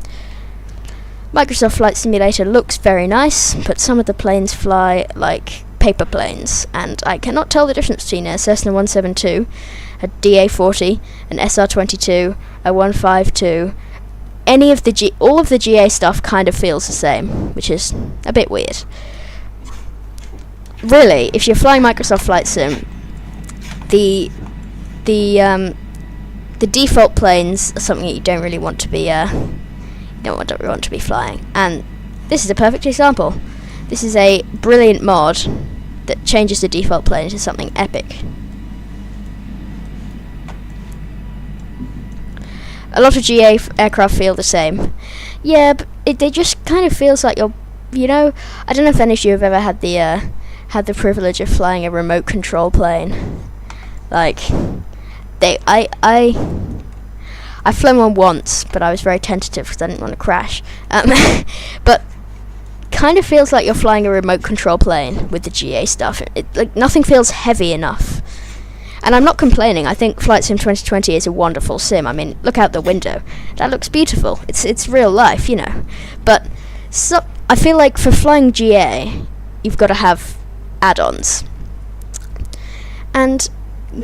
Microsoft Flight Simulator looks very nice, but some of the planes fly like paper planes, and I cannot tell the difference between a Cessna 172, a DA40, an SR22, a 152. All of the GA stuff kind of feels the same, which is a bit weird. Really, if you're flying Microsoft Flight Sim, the default planes are something that you don't really want to be flying, and this is a perfect example. This is a brilliant mod that changes the default plane into something epic. A lot of GA aircraft feel the same. Yeah, but they just kind of feels like you're, I don't know if any of you have ever had the privilege of flying a remote control plane. Like, I've flown one once, but I was very tentative because I didn't want to crash. But kind of feels like you're flying a remote control plane with the GA stuff. Like, nothing feels heavy enough. And I'm not complaining. I think Flight Sim 2020 is a wonderful sim. I mean, look out the window. That looks beautiful. It's real life, But I feel like for flying GA, you've got to have add-ons. And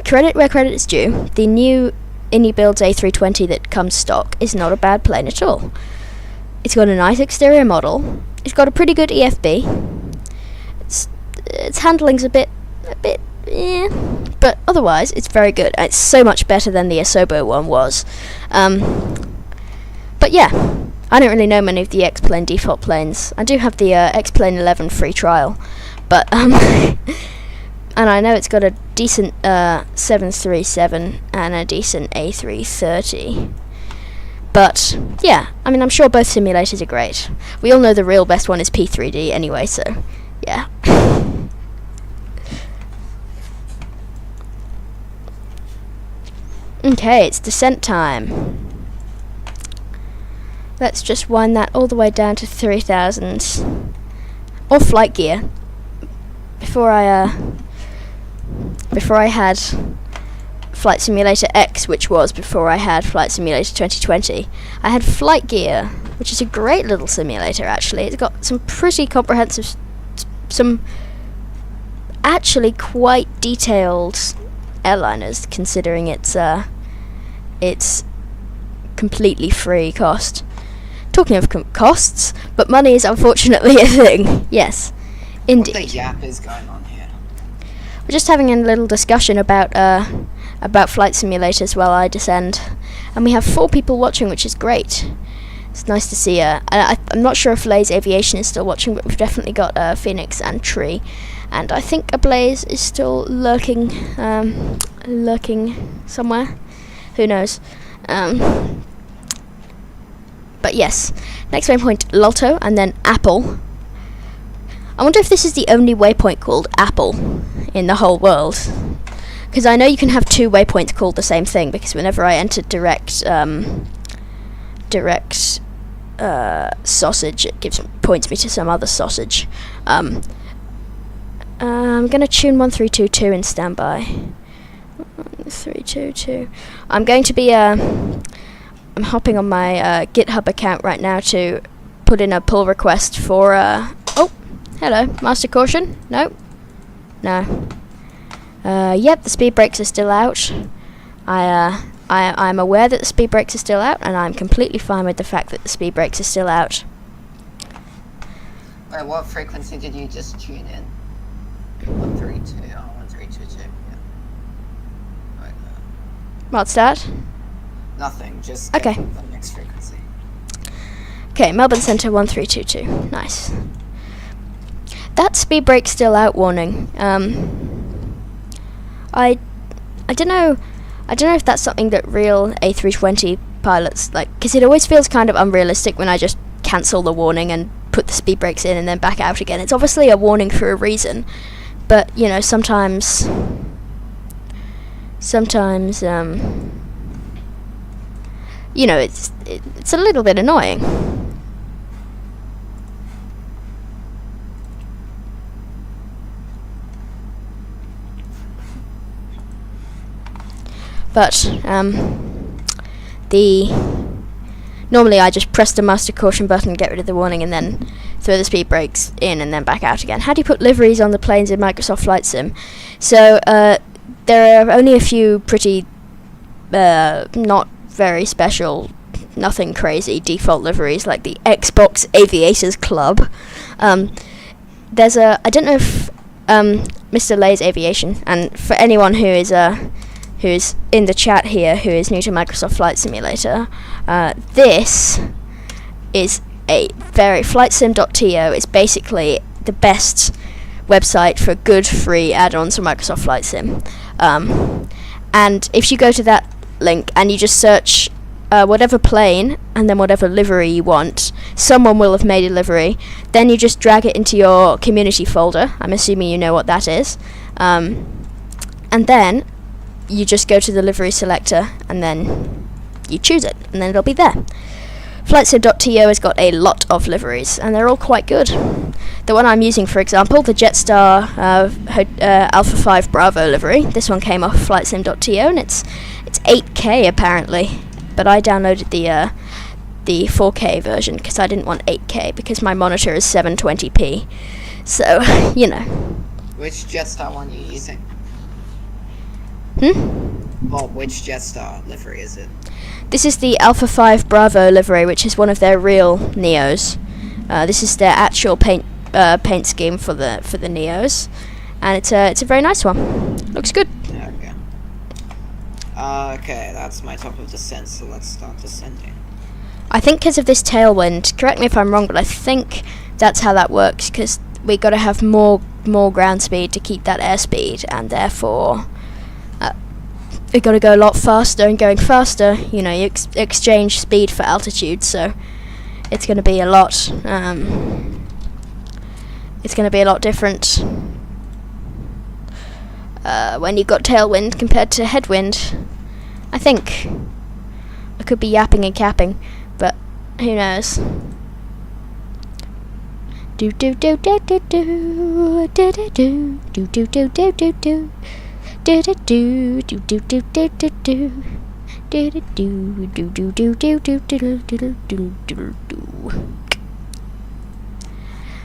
credit where credit is due, the new IndyBuilds A320 that comes stock is not a bad plane at all. It's got a nice exterior model. It's got a pretty good EFB. Its handling's a bit, but otherwise it's very good. It's so much better than the Asobo one was. But yeah, I don't really know many of the X-Plane default planes. I do have the X-Plane 11 free trial, but and I know it's got a decent 737 and a decent A330. But yeah, I mean, I'm sure both simulators are great. We all know the real best one is P3D anyway, so yeah. Okay, it's descent time. Let's just wind that all the way down to 3,000. Or flight gear. Before I had Flight Simulator X, which was before I had Flight Simulator 2020, I had Flight Gear, which is a great little simulator actually. It's got some pretty comprehensive some actually quite detailed airliners, considering it's completely free cost. Talking of costs, but money is unfortunately a thing. Yes, indeed. What the yap is going on here? We're just having a little discussion about flight simulators while I descend, and we have 4 people watching, which is great. It's nice to see. I'm not sure if Lay's Aviation is still watching, but we've definitely got Phoenix and Tree, and I think Ablaze is still lurking somewhere. Who knows? But yes, next waypoint Lotto, and then Apple. I wonder if this is the only waypoint called Apple in the whole world, because I know you can have 2 waypoints called the same thing, because whenever I entered direct sausage, it points me to some other sausage. I'm gonna tune 1322 in standby. 322. I'm going to be I'm hopping on my GitHub account right now to put in a pull request for oh, hello, Master Caution. No. Yep, the speed brakes are still out. I'm aware that the speed brakes are still out, and I'm completely fine with the fact that the speed brakes are still out. Wait, what frequency did you just tune in? 132. Oh, 1322. Yeah. Right. What's that? Nothing. Just Okay. the next frequency. Okay, Melbourne Centre 1322. Nice. That speed brake still out warning. I don't know. I don't know if that's something that real A320 pilots like, because it always feels kind of unrealistic when I just cancel the warning and put the speed brakes in and then back out again. It's obviously a warning for a reason, but you know, sometimes you know, it's a little bit annoying. But normally I just press the master caution button, get rid of the warning, and then throw the speed brakes in and then back out again. How do you put liveries on the planes in Microsoft Flight Sim? So there are only a few pretty not very special, nothing crazy default liveries, like the Xbox Aviators Club. There's I don't know if Mr. Lay's Aviation, and for anyone who's in the chat here who is new to Microsoft Flight Simulator, this is a very flightsim.to is basically the best website for good free add-ons for Microsoft Flight Sim. And if you go to that link and you just search whatever plane and then whatever livery you want, someone will have made a livery. Then you just drag it into your community folder. I'm assuming you know what that is. And then you just go to the livery selector and then you choose it, and then it'll be there. Flightsim.to has got a lot of liveries, and they're all quite good. The one I'm using, for example, the Jetstar Alpha 5 Bravo livery, this one came off Flightsim.to, and it's 8K apparently, but I downloaded the 4K version because I didn't want 8K because my monitor is 720p. So, you know. Which Jetstar one are you using? Well, which Jetstar livery is it? This is the Alpha 5 Bravo livery, which is one of their real Neos. This is their actual paint scheme for the Neos, and it's a very nice one. Looks good. Okay. Okay, that's my top of descent, so let's start descending. I think because of this tailwind, correct me if I'm wrong, but I think that's how that works, because we got to have more ground speed to keep that airspeed, and therefore we got to go a lot faster, and going faster, you know, you exchange speed for altitude, so it's going to be a lot different when you've got tailwind compared to headwind. I think I could be yapping and capping, but who knows. Do do do do do do do do do do do do do do do. Do do do do do do do do do do do do do do do do do do do do.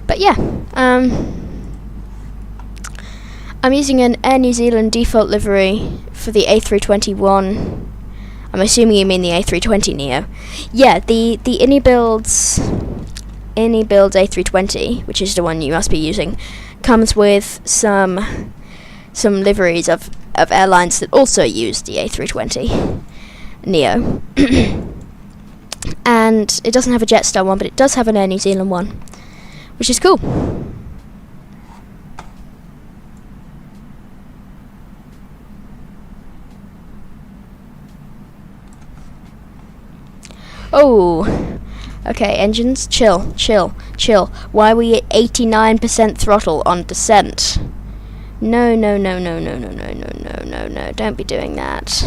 But yeah, I'm using an Air New Zealand default livery for the A321. I'm assuming you mean the A320neo. Yeah, the AnyBuild A320, which is the one you must be using, comes with some liveries of airlines that also use the A320 neo. And it doesn't have a Jetstar one, but it does have an Air New Zealand one, which is cool. Oh, okay, engines, chill. Why are we at 89% throttle on descent? No, don't be doing that.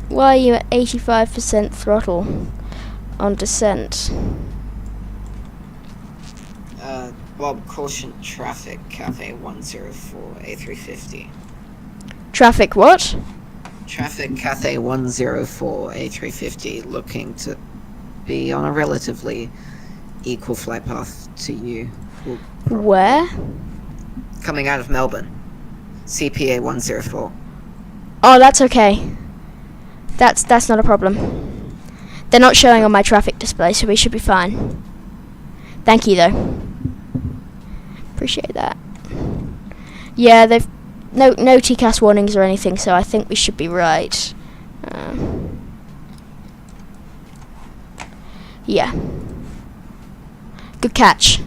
Why are you at 85% throttle on descent? Bob, caution traffic, Cafe 104, A350. Traffic what? Traffic Cathay 104 A350 looking to be on a relatively equal flight path to you. Where? Coming out of Melbourne. CPA 104. Oh, that's okay. That's not a problem. They're not showing on my traffic display, so we should be fine. Thank you, though. Appreciate that. Yeah, they've no TCAS warnings or anything, so I think we should be right. Yeah. Good catch.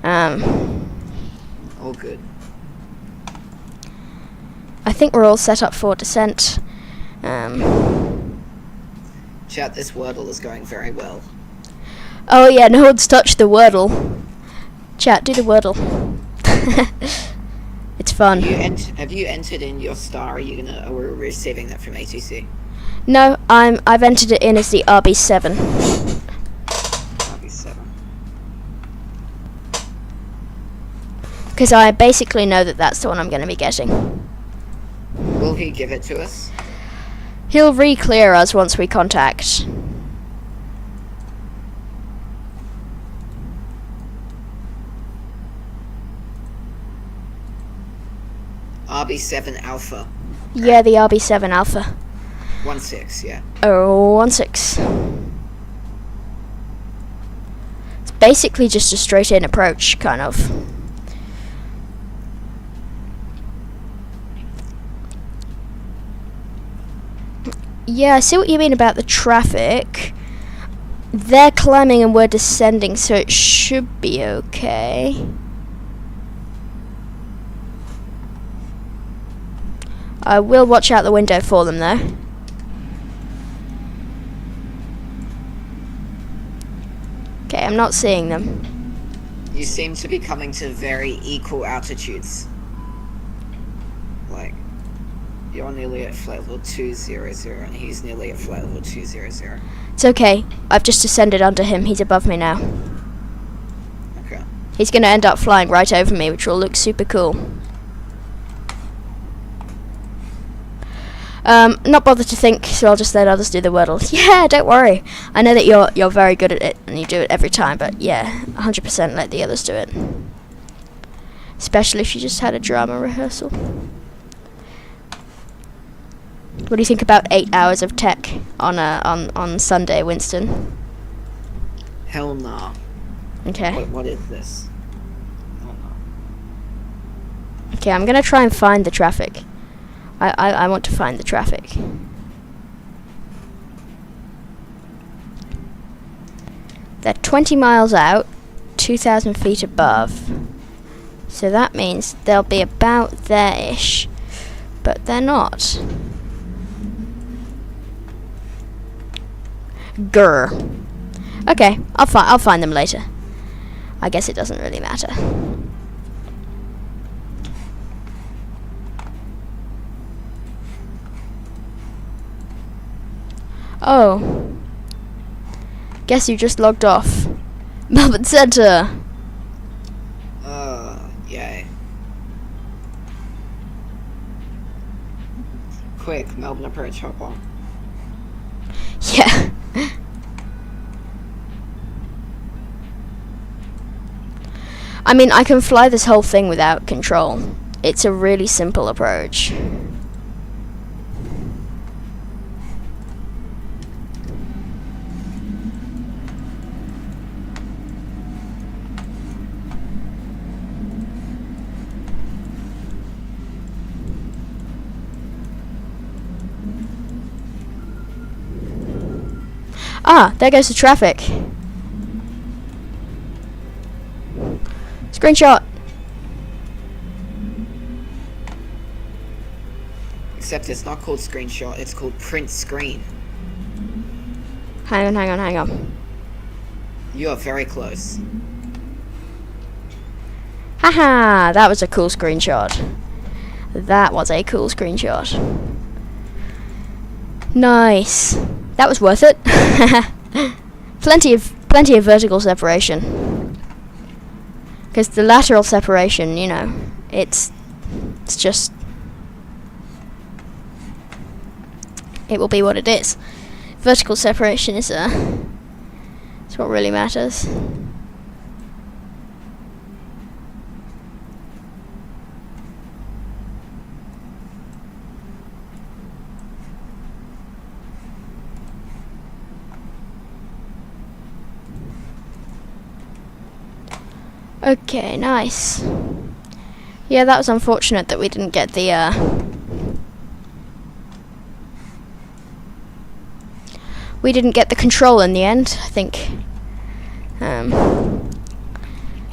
All good. I think we're all set up for descent. Chat, this Wordle is going very well. Oh yeah, no one's touched the Wordle. Chat, do the Wordle. It's fun. Have you entered in your star? Are we receiving that from ATC? No, I've entered it in as the RB7. RB7. Because I basically know that that's the one I'm going to be getting. Will he give it to us? He'll re-clear us once we contact. RB7 Alpha. Yeah, the RB7 Alpha. 16, yeah. Oh, 16. It's basically just a straight-in approach, kind of. Yeah, I see what you mean about the traffic. They're climbing and we're descending, so it should be okay. I will watch out the window for them, though. Okay, I'm not seeing them. You seem to be coming to very equal altitudes. Like, you're nearly at flight level 200 and he's nearly at flight level 200. It's okay. I've just descended under him. He's above me now. Okay. He's going to end up flying right over me, which will look super cool. Not bothered to think, so I'll just let others do the Wordle. Yeah, don't worry. I know that you're very good at it, and you do it every time, but yeah, 100% let the others do it. Especially if you just had a drama rehearsal. What do you think about 8 hours of tech on Sunday, Winston? Hell nah. Okay. What is this? Hell no. Okay, I'm gonna try and find the traffic. I want to find the traffic. They're 20 miles out, 2,000 feet above. So that means they'll be about there-ish. But they're not. Grr. Okay, I'll find them later. I guess it doesn't really matter. Oh. Guess you just logged off. Melbourne Centre. Yay. Quick, Melbourne approach, hop on. Yeah. I mean, I can fly this whole thing without control. It's a really simple approach. Ah, there goes the traffic. Screenshot. Except it's not called screenshot, it's called print screen. Hang on. You are very close. Haha, that was a cool screenshot. That was a cool screenshot. Nice. That was worth it. plenty of vertical separation. Because the lateral separation, you know, it's just, it will be what it is. Vertical separation is it's what really matters. Okay, nice. Yeah, that was unfortunate that we didn't get the control in the end. I think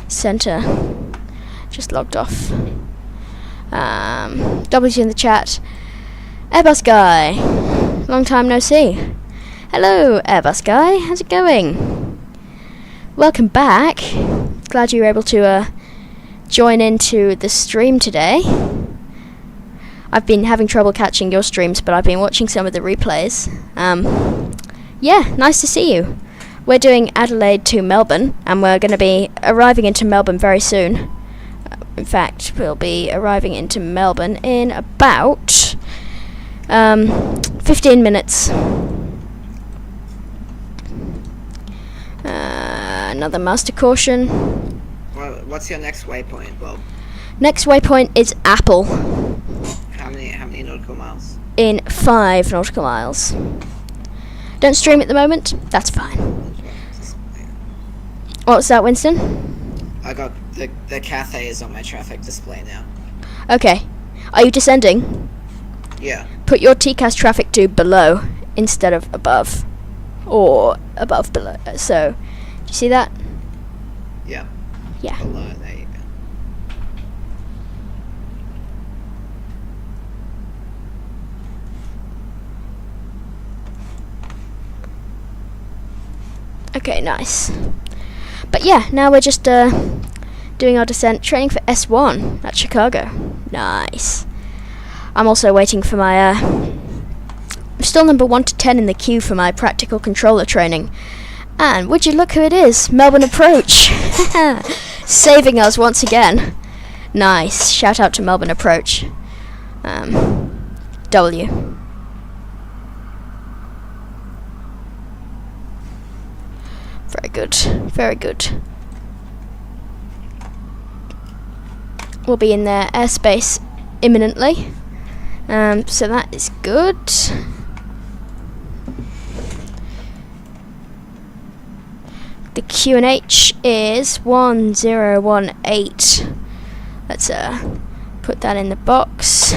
center just logged off. W's in the chat. Airbus guy, long time no see. Hello, Airbus guy. How's it going? Welcome back. Glad you were able to join into the stream today. I've been having trouble catching your streams, but I've been watching some of the replays. Yeah, nice to see you. We're doing Adelaide to Melbourne, and we're going to be arriving into Melbourne very soon. In fact, we'll be arriving into Melbourne in about 15 minutes. Another master caution. Well, what's your next waypoint, Bob? Next waypoint is Apple. How many nautical miles? In 5 nautical miles. Don't stream at the moment? That's fine. What was that, Winston? I got the cafe is on my traffic display now. Okay. Are you descending? Yeah. Put your TCAS traffic to below instead of above. Or above below. So, do you see that? Yeah. Yeah. Below, there you go. Okay, nice. But yeah, now we're just doing our descent, training for S1 at Chicago. Nice. I'm also waiting for my I'm still number 1 to 10 in the queue for my practical controller training. And would you look who it is? Melbourne Approach. Saving us once again. Nice. Shout out to Melbourne Approach. W. Very good. Very good. We'll be in their airspace imminently. So that is good. The QNH is 1018. Let's put that in the box.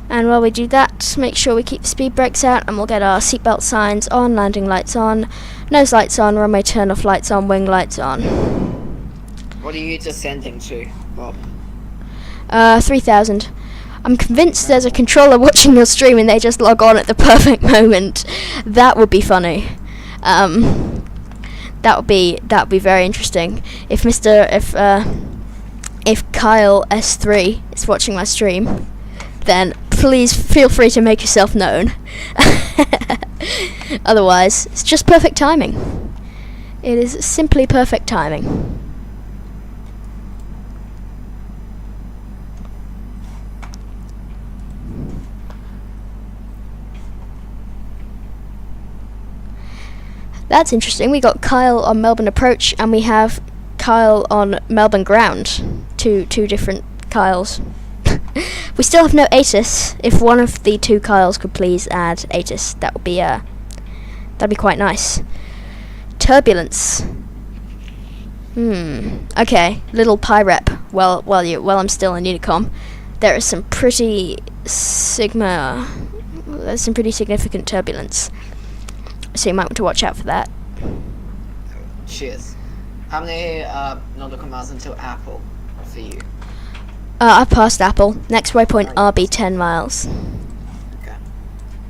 And while we do that, make sure we keep the speed brakes out, and we'll get our seatbelt signs on, landing lights on, nose lights on, runway turn-off lights on, wing lights on. What are you descending to, Bob? 3000. I'm convinced there's a controller watching your stream and they just log on at the perfect moment. That would be funny. That would be very interesting. If Kyle S3 is watching my stream, then please feel free to make yourself known. Otherwise, it's just perfect timing. It is simply perfect timing. That's interesting. We got Kyle on Melbourne Approach, and we have Kyle on Melbourne ground. Two different Kyles. We still have no ATIS. If one of the two Kyles could please add ATIS, that would be that'd be quite nice. Turbulence. Okay, little pyrep. Well, I'm still in Unicom. There is some pretty there's some pretty significant turbulence, so you might want to watch out for that. Cheers. How many nautical miles until Apple for you? I've passed Apple. Next waypoint RB 10 miles. Okay.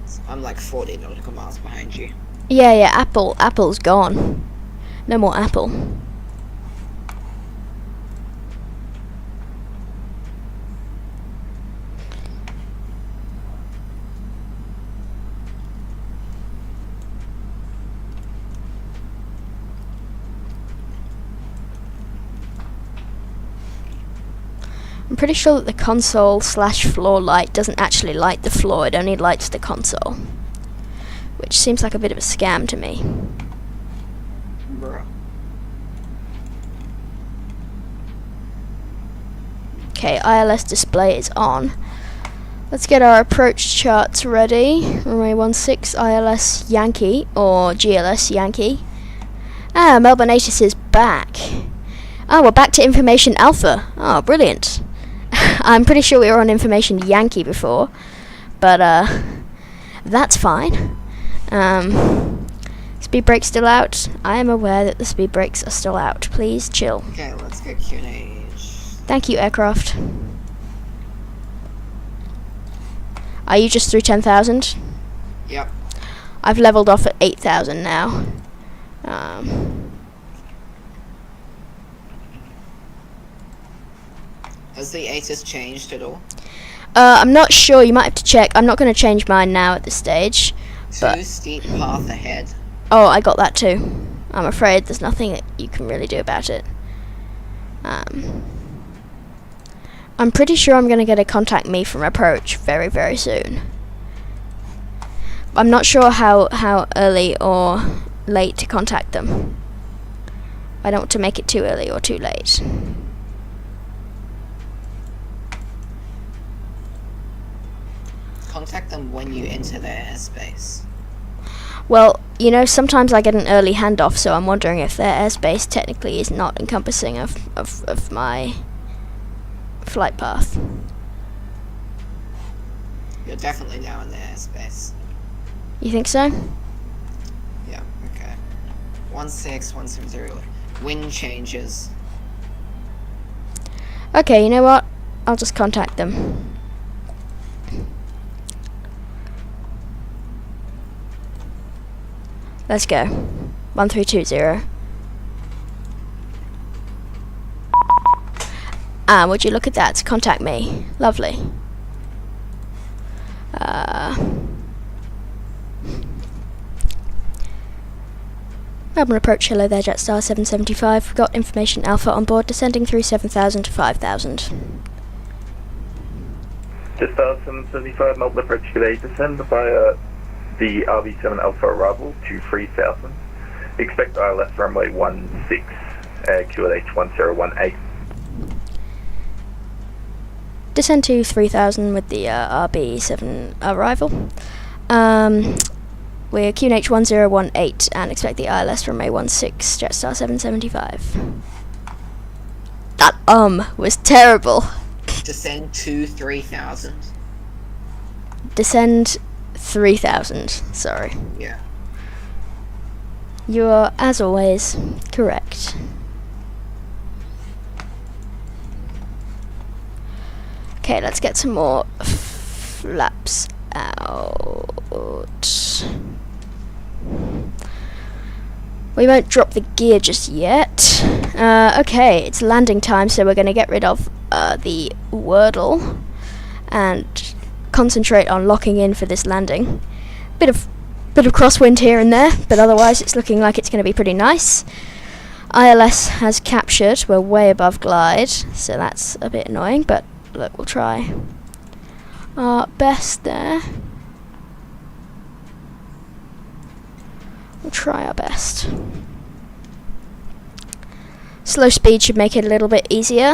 So I'm like 40 nautical miles behind you. Yeah, Apple's gone. No more Apple. I'm pretty sure that the console/floor light doesn't actually light the floor, it only lights the console. Which seems like a bit of a scam to me. Bruh. Okay, ILS display is on. Let's get our approach charts ready. Runway 16 ILS Yankee, or GLS Yankee. Melbourne ATIS is back. We're back to Information Alpha. Oh, brilliant. I'm pretty sure we were on Information Yankee before, but that's fine. Speed brake's still out. I am aware that the speed brakes are still out. Please chill. Okay, let's get QNH. Thank you, aircraft. Are you just through 10,000? Yep. I've leveled off at 8,000 now. Has the ATIS changed at all? I'm not sure. You might have to check. I'm not going to change mine now at this stage. Too steep path ahead. Oh, I got that too. I'm afraid there's nothing that you can really do about it. I'm pretty sure I'm going to get a contact me from approach very, very soon. I'm not sure how early or late to contact them. I don't want to make it too early or too late. Contact them when you enter their airspace. Well, you know, sometimes I get an early handoff, so I'm wondering if their airspace technically is not encompassing of my flight path. You're definitely now in their airspace. You think so? Yeah, okay. 16170. Wind changes. Okay, you know what? I'll just contact them. Let's go. 1320. Would you look at that? Contact me. Lovely. Melbourne approach, hello there, Jetstar 775. We've got Information Alpha on board, descending through 7,000 to 5,000. Jetstar 775, Melbourne approach today, descend via the RV7 Alpha arrival to 3,000. Expect ILS runway 16, QLH 1018. Descend to 3,000 with the RB7 arrival. We're QNH 1018 and expect the ILS runway 16, Jetstar 775. That was terrible. Descend to 3,000. Descend 3,000, sorry. Yeah. You are, as always, correct. Okay, let's get some more flaps out. We won't drop the gear just yet. Okay, it's landing time, so we're going to get rid of the Wordle and concentrate on locking in for this landing. Bit of crosswind here and there, but otherwise it's looking like it's going to be pretty nice. ILS has captured. We're way above glide, so that's a bit annoying, but look, we'll try our best there. We'll try our best. Slow speed should make it a little bit easier.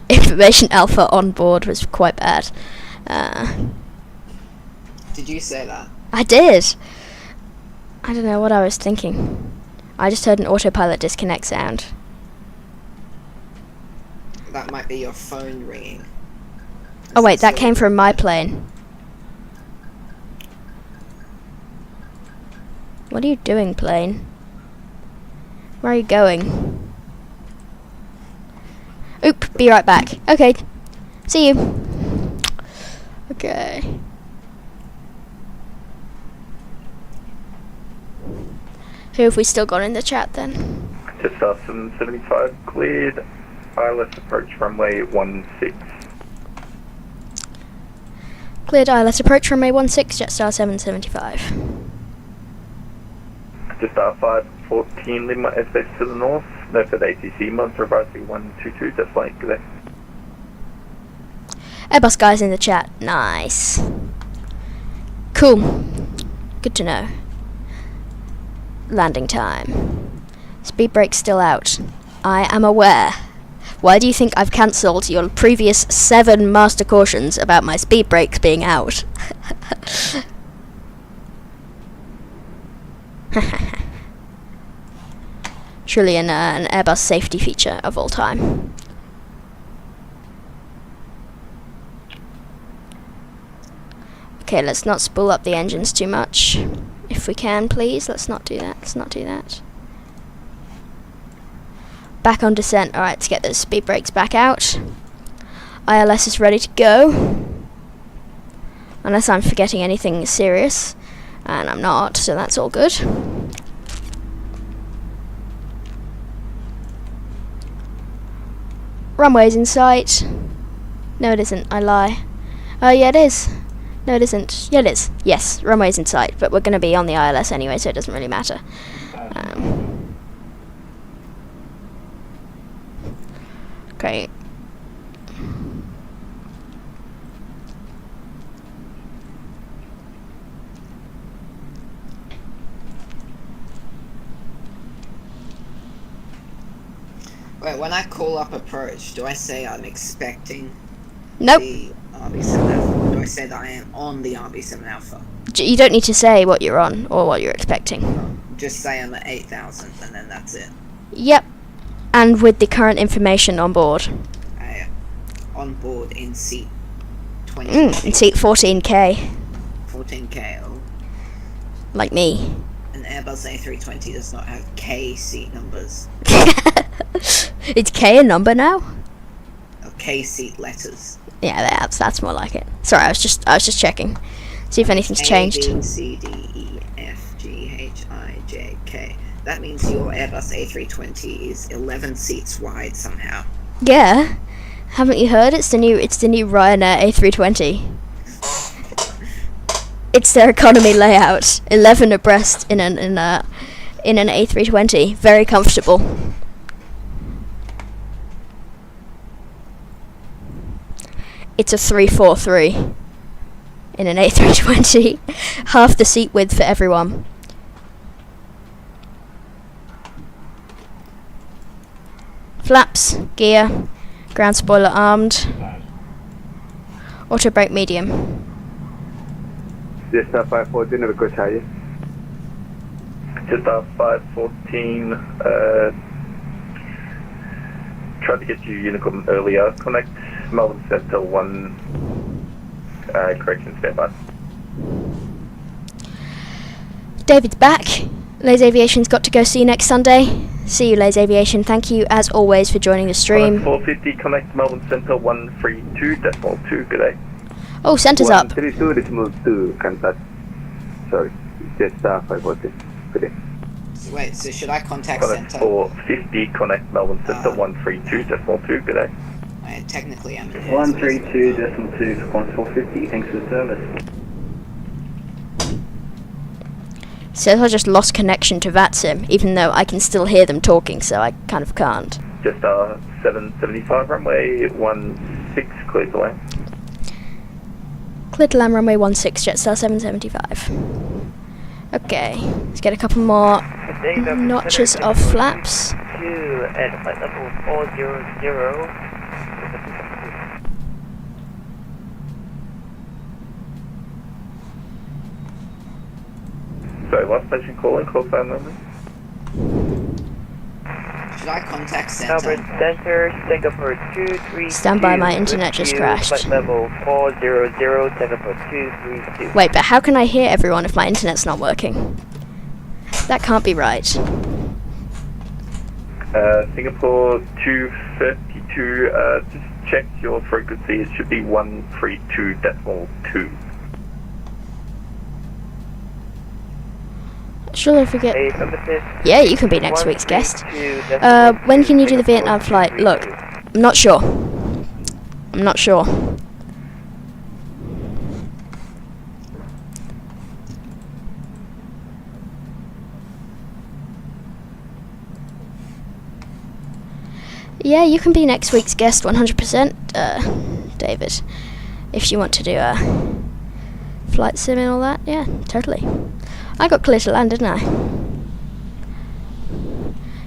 Information alpha on board was quite bad. Did you say that? I did. I don't know what I was thinking. I just heard an autopilot disconnect sound. That might be your phone ringing. Oh wait, that came from my plane. What are you doing, plane? Where are you going? Oop, be right back. Okay. See you. Okay. Who have we still got in the chat then? Just 775 cleared. ILS approach runway 16. Cleared ILS approach runway 16, Jetstar 775. Just 514 Lima airspace to the north. No for the ATC, monitor advisory 122, that's flight, good day. Airbus guys in the chat. Nice. Cool. Good to know. Landing time. Speed brake's still out. I am aware. Why do you think I've cancelled your previous 7 master cautions about my speed brakes being out? Truly an Airbus safety feature of all time. Okay, let's not spool up the engines too much. If we can, please. Let's not do that. Let's not do that. Back on descent. Alright, let's get those speed brakes back out. ILS is ready to go. Unless I'm forgetting anything serious. And I'm not, so that's all good. Runway's in sight. No, it isn't. I lie. Oh, yeah, it is. No, it isn't. Yeah, it is. Yes, runway's in sight, but we're going to be on the ILS anyway, so it doesn't really matter. Okay. Wait, when I call up approach, do I say I'm expecting Nope. the RB7 Alpha, or do I say that I am on the RB7 Alpha? You don't need to say what you're on or what you're expecting. Just say I'm at 8,000 and then that's it. Yep. And with the current information on board. On board in seat 20. In seat 14K. 14K. Oh. Like me. An Airbus A320 does not have K seat numbers. Is K a number now? Or K seat letters. Yeah, that's more like it. Sorry, I was just checking. See if anything's changed. A, B, C, D, E, F, G, H, I, J, K. That means your Airbus A320 is 11 seats wide somehow. Yeah. Haven't you heard? It's the new Ryanair A320. It's their economy layout. 11 abreast in an A320. Very comfortable. It's a 343 in an A320. Half the seat width for everyone. Flaps, gear, ground spoiler armed. Auto brake medium. Just 514 request high. Just 514, tried to get you Unicorn earlier. Connect Melbourne Centre 1, correction, stand by. David's back. Lays Aviation's got to go see you next Sunday. See you, Lays Aviation. Thank you, as always, for joining the stream. 450, connect Melbourne Centre 132.2, good day. Oh, centre's up. 132.2, contact. Sorry, just 514. Good day. So wait, so should I contact Connect Centre? 450, connect Melbourne Centre 132.2, good day. I technically am in 132.2 for 450, thanks for the service. Says I just lost connection to VATSIM, even though I can still hear them talking, so I kind of can't. Just 775 runway 16, cleared to land. Clear to land runway 16, Jetstar 775. Okay, let's get a couple more notches of flaps. At flight level 400. So, last station calling, call sign number. Should I contact Center? Melbourne Center, Singapore 232. Stand by, my internet just crashed. Flight level 400, Singapore 232. Wait, but how can I hear everyone if my internet's not working? That can't be right. Singapore 232, just check your frequency, it should be 132.2. Surely if we get... Affirmative. Yeah, you can be next week's guest. When can you do the Vietnam flight? Look, I'm not sure. I'm not sure. Yeah, you can be next week's guest 100%, David. If you want to do a flight sim and all that, yeah, totally. I got clear to land, didn't I?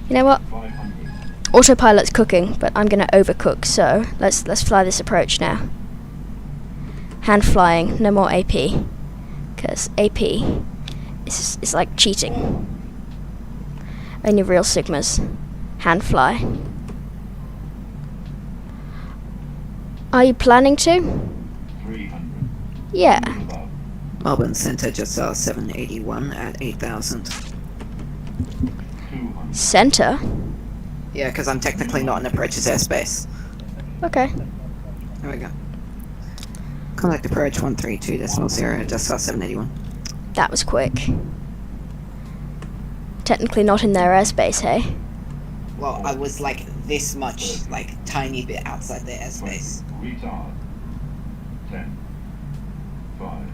You know what? Autopilot's cooking, but I'm gonna overcook, so let's fly this approach now. Hand flying, no more AP. Because AP is like cheating. Only real Sigmas. Hand fly. Are you planning to? Yeah. Melbourne Centre just 781 at 8,000. Center? Yeah, because I'm technically not in approach's airspace. Okay. There we go. Contact approach 132.0, just 781. That was quick. Technically not in their airspace, hey? Well, I was like this much, like tiny bit outside their airspace. Retard. 10. 5.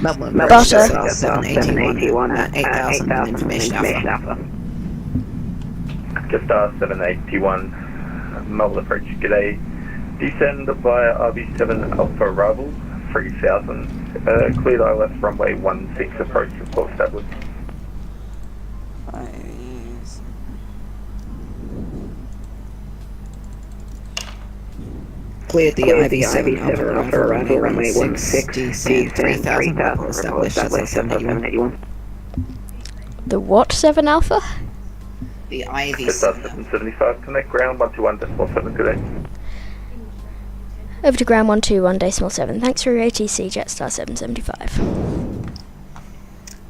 Melbourne Butter. 781 at 8,000 information alpha. Just 781, Melbourne approach, g'day. Descend via RB7 Alpha arrival, 3000. Cleared ILS runway 16 approach, report established. Cleared the IV7 Alpha arrival runway 16, 3000, report established, that's 781. The what 7 Alpha? The Just IV7. 775, connect ground 121.7 today. Over to ground 121.7. Thanks for your ATC, Jetstar 775.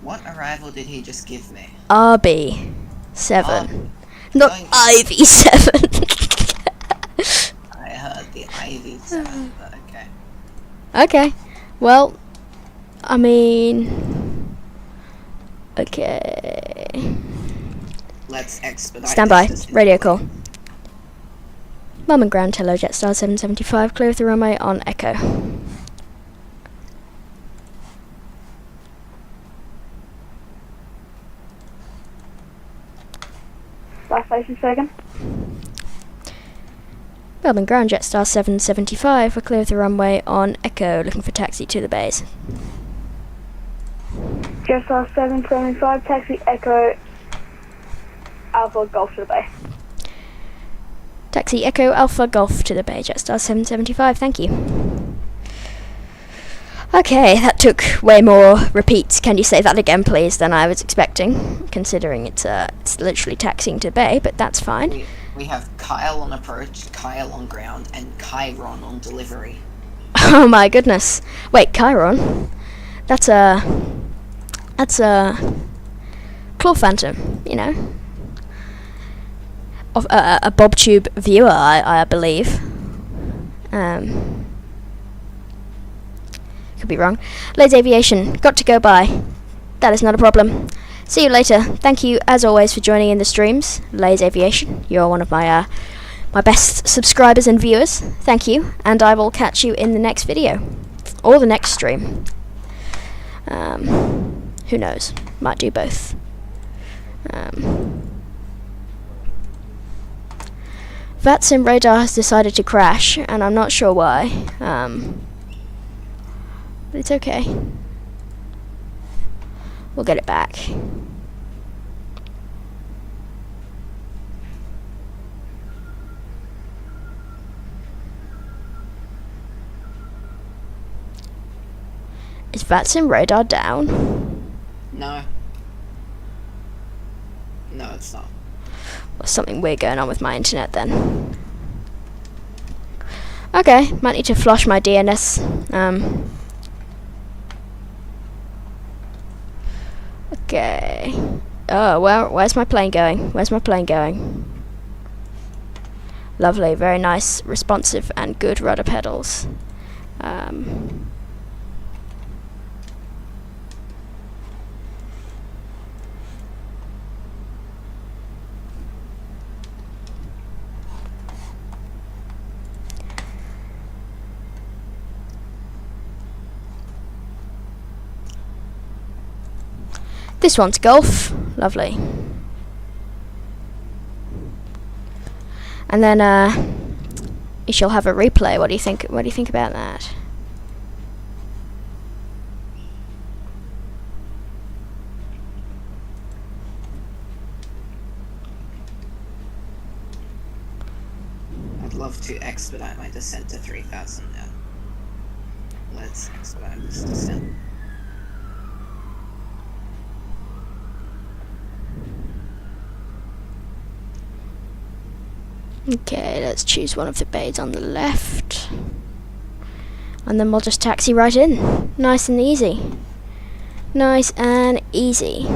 What arrival did he just give me? RB7. Not IV7. I heard the IV7, but okay. Okay. Well, I mean... Okay... Let's expedite. Stand by. this. Radio call. Melbourne ground, hello, Jetstar 775. Clear of the runway on Echo. Last station second. Melbourne ground, Jetstar 775. We're clear of the runway on Echo, looking for taxi to the base. Jetstar 775, taxi Echo Alpha Golf to the bay. Taxi Echo Alpha Golf to the bay, Jetstar 775, thank you. Okay, that took way more repeats. Can you say that again, please, than I was expecting, considering it's literally taxiing to bay, but that's fine. We have Kyle on approach, Kyle on ground, and Chiron on delivery. Oh my goodness. Wait, Chiron? That's a Claw Phantom, you know? Of a BobTube viewer, I believe. Could be wrong. Lays Aviation, got to go by. That is not a problem. See you later. Thank you, as always, for joining in the streams. Lays Aviation, you're one of my my best subscribers and viewers. Thank you, and I will catch you in the next video. Or the next stream. Who knows? Might do both. VATSIM radar has decided to crash, and I'm not sure why. But it's okay. We'll get it back. Is VATSIM radar down? No. No, it's not. Or something weird going on with my internet then. Okay, might need to flush my DNS. Okay. Oh, well, where's my plane going? Where's my plane going? Lovely, very nice, responsive and good rudder pedals. This one's golf. Lovely. And then you shall have a replay. What do you think? What do you think about that? I'd love to expedite my descent to 3,000 now. Let's expedite this descent. Okay, let's choose one of the bays on the left. And then we'll just taxi right in. Nice and easy. Nice and easy.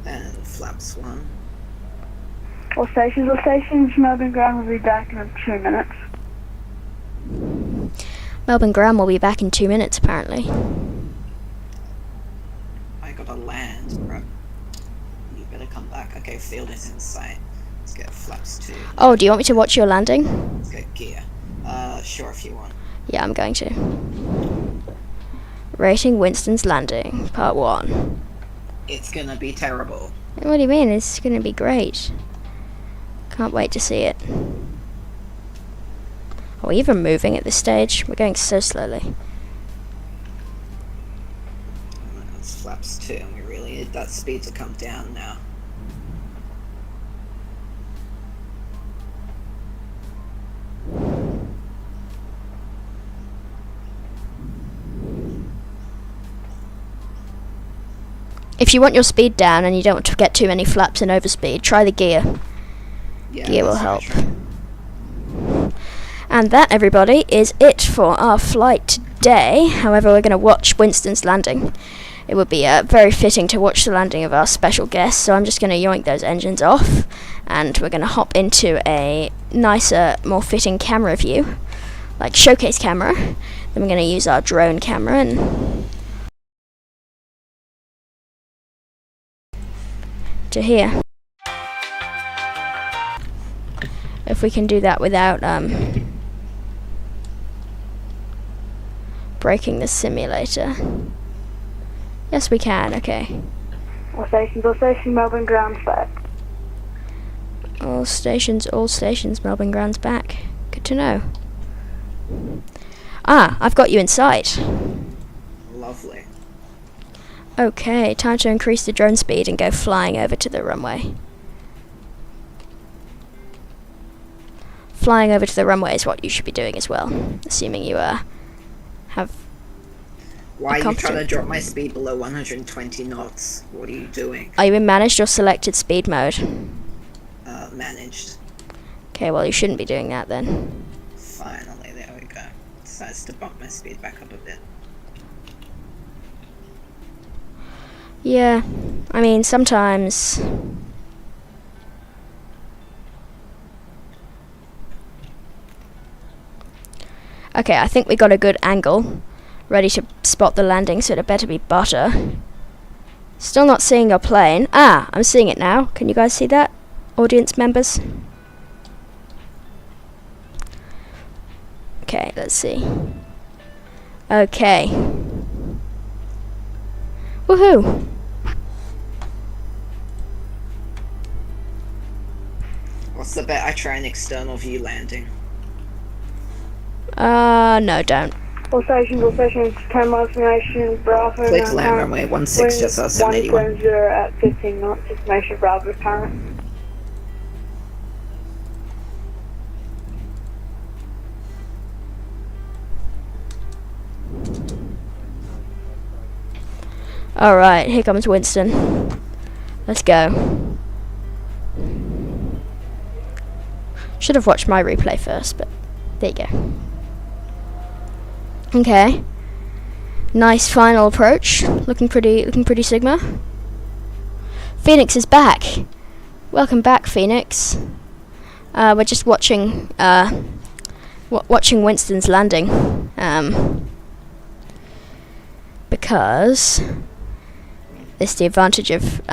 And flaps 1. All stations, Melbourne ground will be back in 2 minutes. Melbourne ground will be back in 2 minutes, apparently. I gotta land, bro. You better come back. Okay, field is in sight. Let's get flaps 2. Oh, do you want me to watch your landing? Let's get gear. Sure if you want. Yeah, I'm going to. Rating Winston's landing, part 1. It's gonna be terrible. What do you mean? It's gonna be great. Can't wait to see it. Are we even moving at this stage? We're going so slowly. It's flaps 2, and we really need that speed to come down now. If you want your speed down and you don't want to get too many flaps and overspeed, try the gear. Yeah, Gear will that's help. And that, everybody, is it for our flight today. However, we're going to watch Winston's landing. It would be very fitting to watch the landing of our special guest, so I'm just going to yoink those engines off, and we're going to hop into a nicer, more fitting camera view, like showcase camera. Then we're going to use our drone camera and to here. If we can do that without breaking the simulator. Yes, we can. Okay. All stations, Melbourne ground's back. All stations, Melbourne ground's back. Good to know. Ah, I've got you in sight. Lovely. Okay, time to increase the drone speed and go flying over to the runway. Flying over to the runway is what you should be doing as well, assuming you have. Why are you trying to drop my speed below 120 knots? What are you doing? Are you in managed or selected speed mode? Managed. Okay, well you shouldn't be doing that then. Finally, there we go. Decides to bump my speed back up a bit. Yeah, I mean sometimes. Okay, I think we got a good angle. Ready to spot the landing, so it better be butter. Still not seeing your plane. Ah, I'm seeing it now. Can you guys see that? Audience members? Okay, let's see. Okay. Woohoo! What's the bet I try an external view landing? No, don't. All stations, 10 miles from nation, Bravo. Click to land runway 16, just 781. 170 at 15 knots, information Bravo current. Alright, here comes Winston. Let's go. Should have watched my replay first, but there you go. Okay. Nice final approach. Looking pretty Sigma. Phoenix is back. Welcome back, Phoenix. We're just watching watching Winston's landing. Because it's the advantage of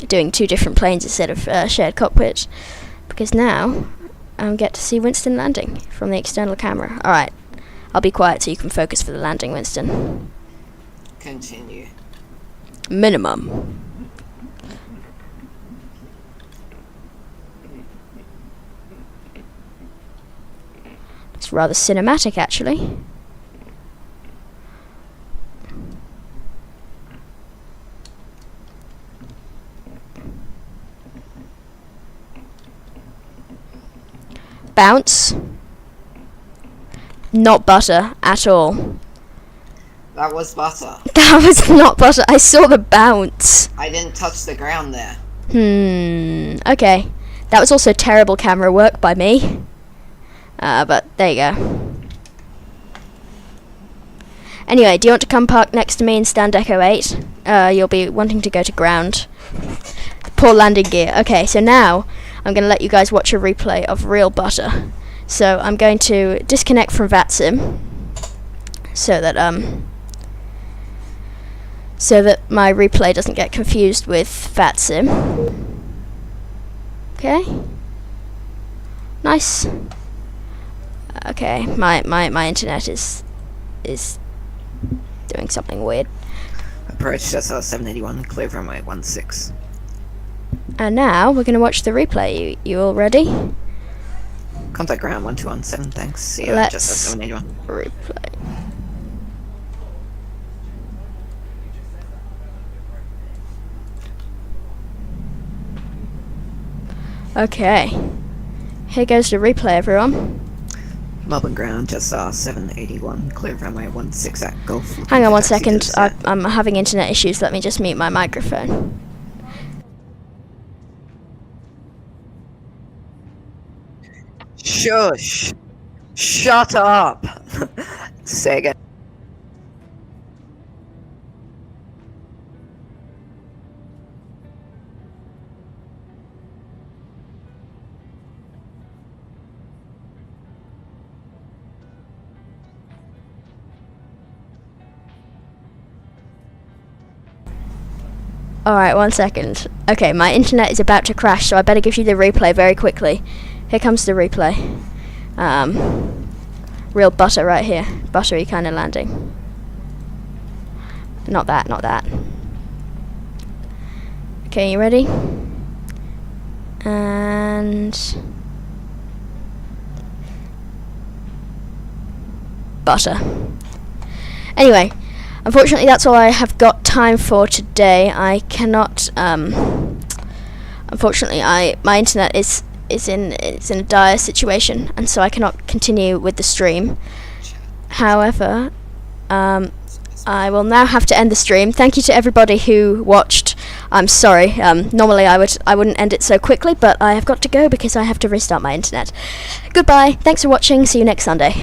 doing two different planes instead of shared cockpit. Because now I get to see Winston landing from the external camera. Alright, I'll be quiet so you can focus for the landing, Winston. Continue. Minimum. It's rather cinematic, actually. Bounce. Not butter at all. That was butter. That was not butter. I saw the bounce. I didn't touch the ground there. Okay. That was also terrible camera work by me. But there you go. Anyway, do you want to come park next to me and stand Echo 8? You'll be wanting to go to ground. Poor landing gear. Okay, so now I'm going to let you guys watch a replay of real butter. So I'm going to disconnect from VATSIM so that my replay doesn't get confused with VATSIM. Okay. Nice. Okay, my internet is doing something weird. Approach SR 781, clear runway 16. And now we're going to watch the replay. You all ready? Contact ground 1217, thanks. See you Let's just 781. replay. Okay. Here goes the replay, everyone. Melbourne ground, just 781, clear runway 16 at Golf. Hang on one second, I'm having internet issues. Let me just mute my microphone. Shush! Shut up! Say again. Alright, 1 second. Okay, my internet is about to crash, so I better give you the replay very quickly. Here comes the replay. Real butter right here. Buttery kind of landing. Not that, not that. Okay, you ready? And... butter. Anyway, unfortunately that's all I have got time for today. I cannot, unfortunately my internet is in a dire situation, and so I cannot continue with the stream. However, I will now have to end the stream. Thank you to everybody who watched. I'm sorry. Normally I wouldn't end it so quickly, but I have got to go because I have to restart my internet. Goodbye. Thanks for watching. See you next Sunday.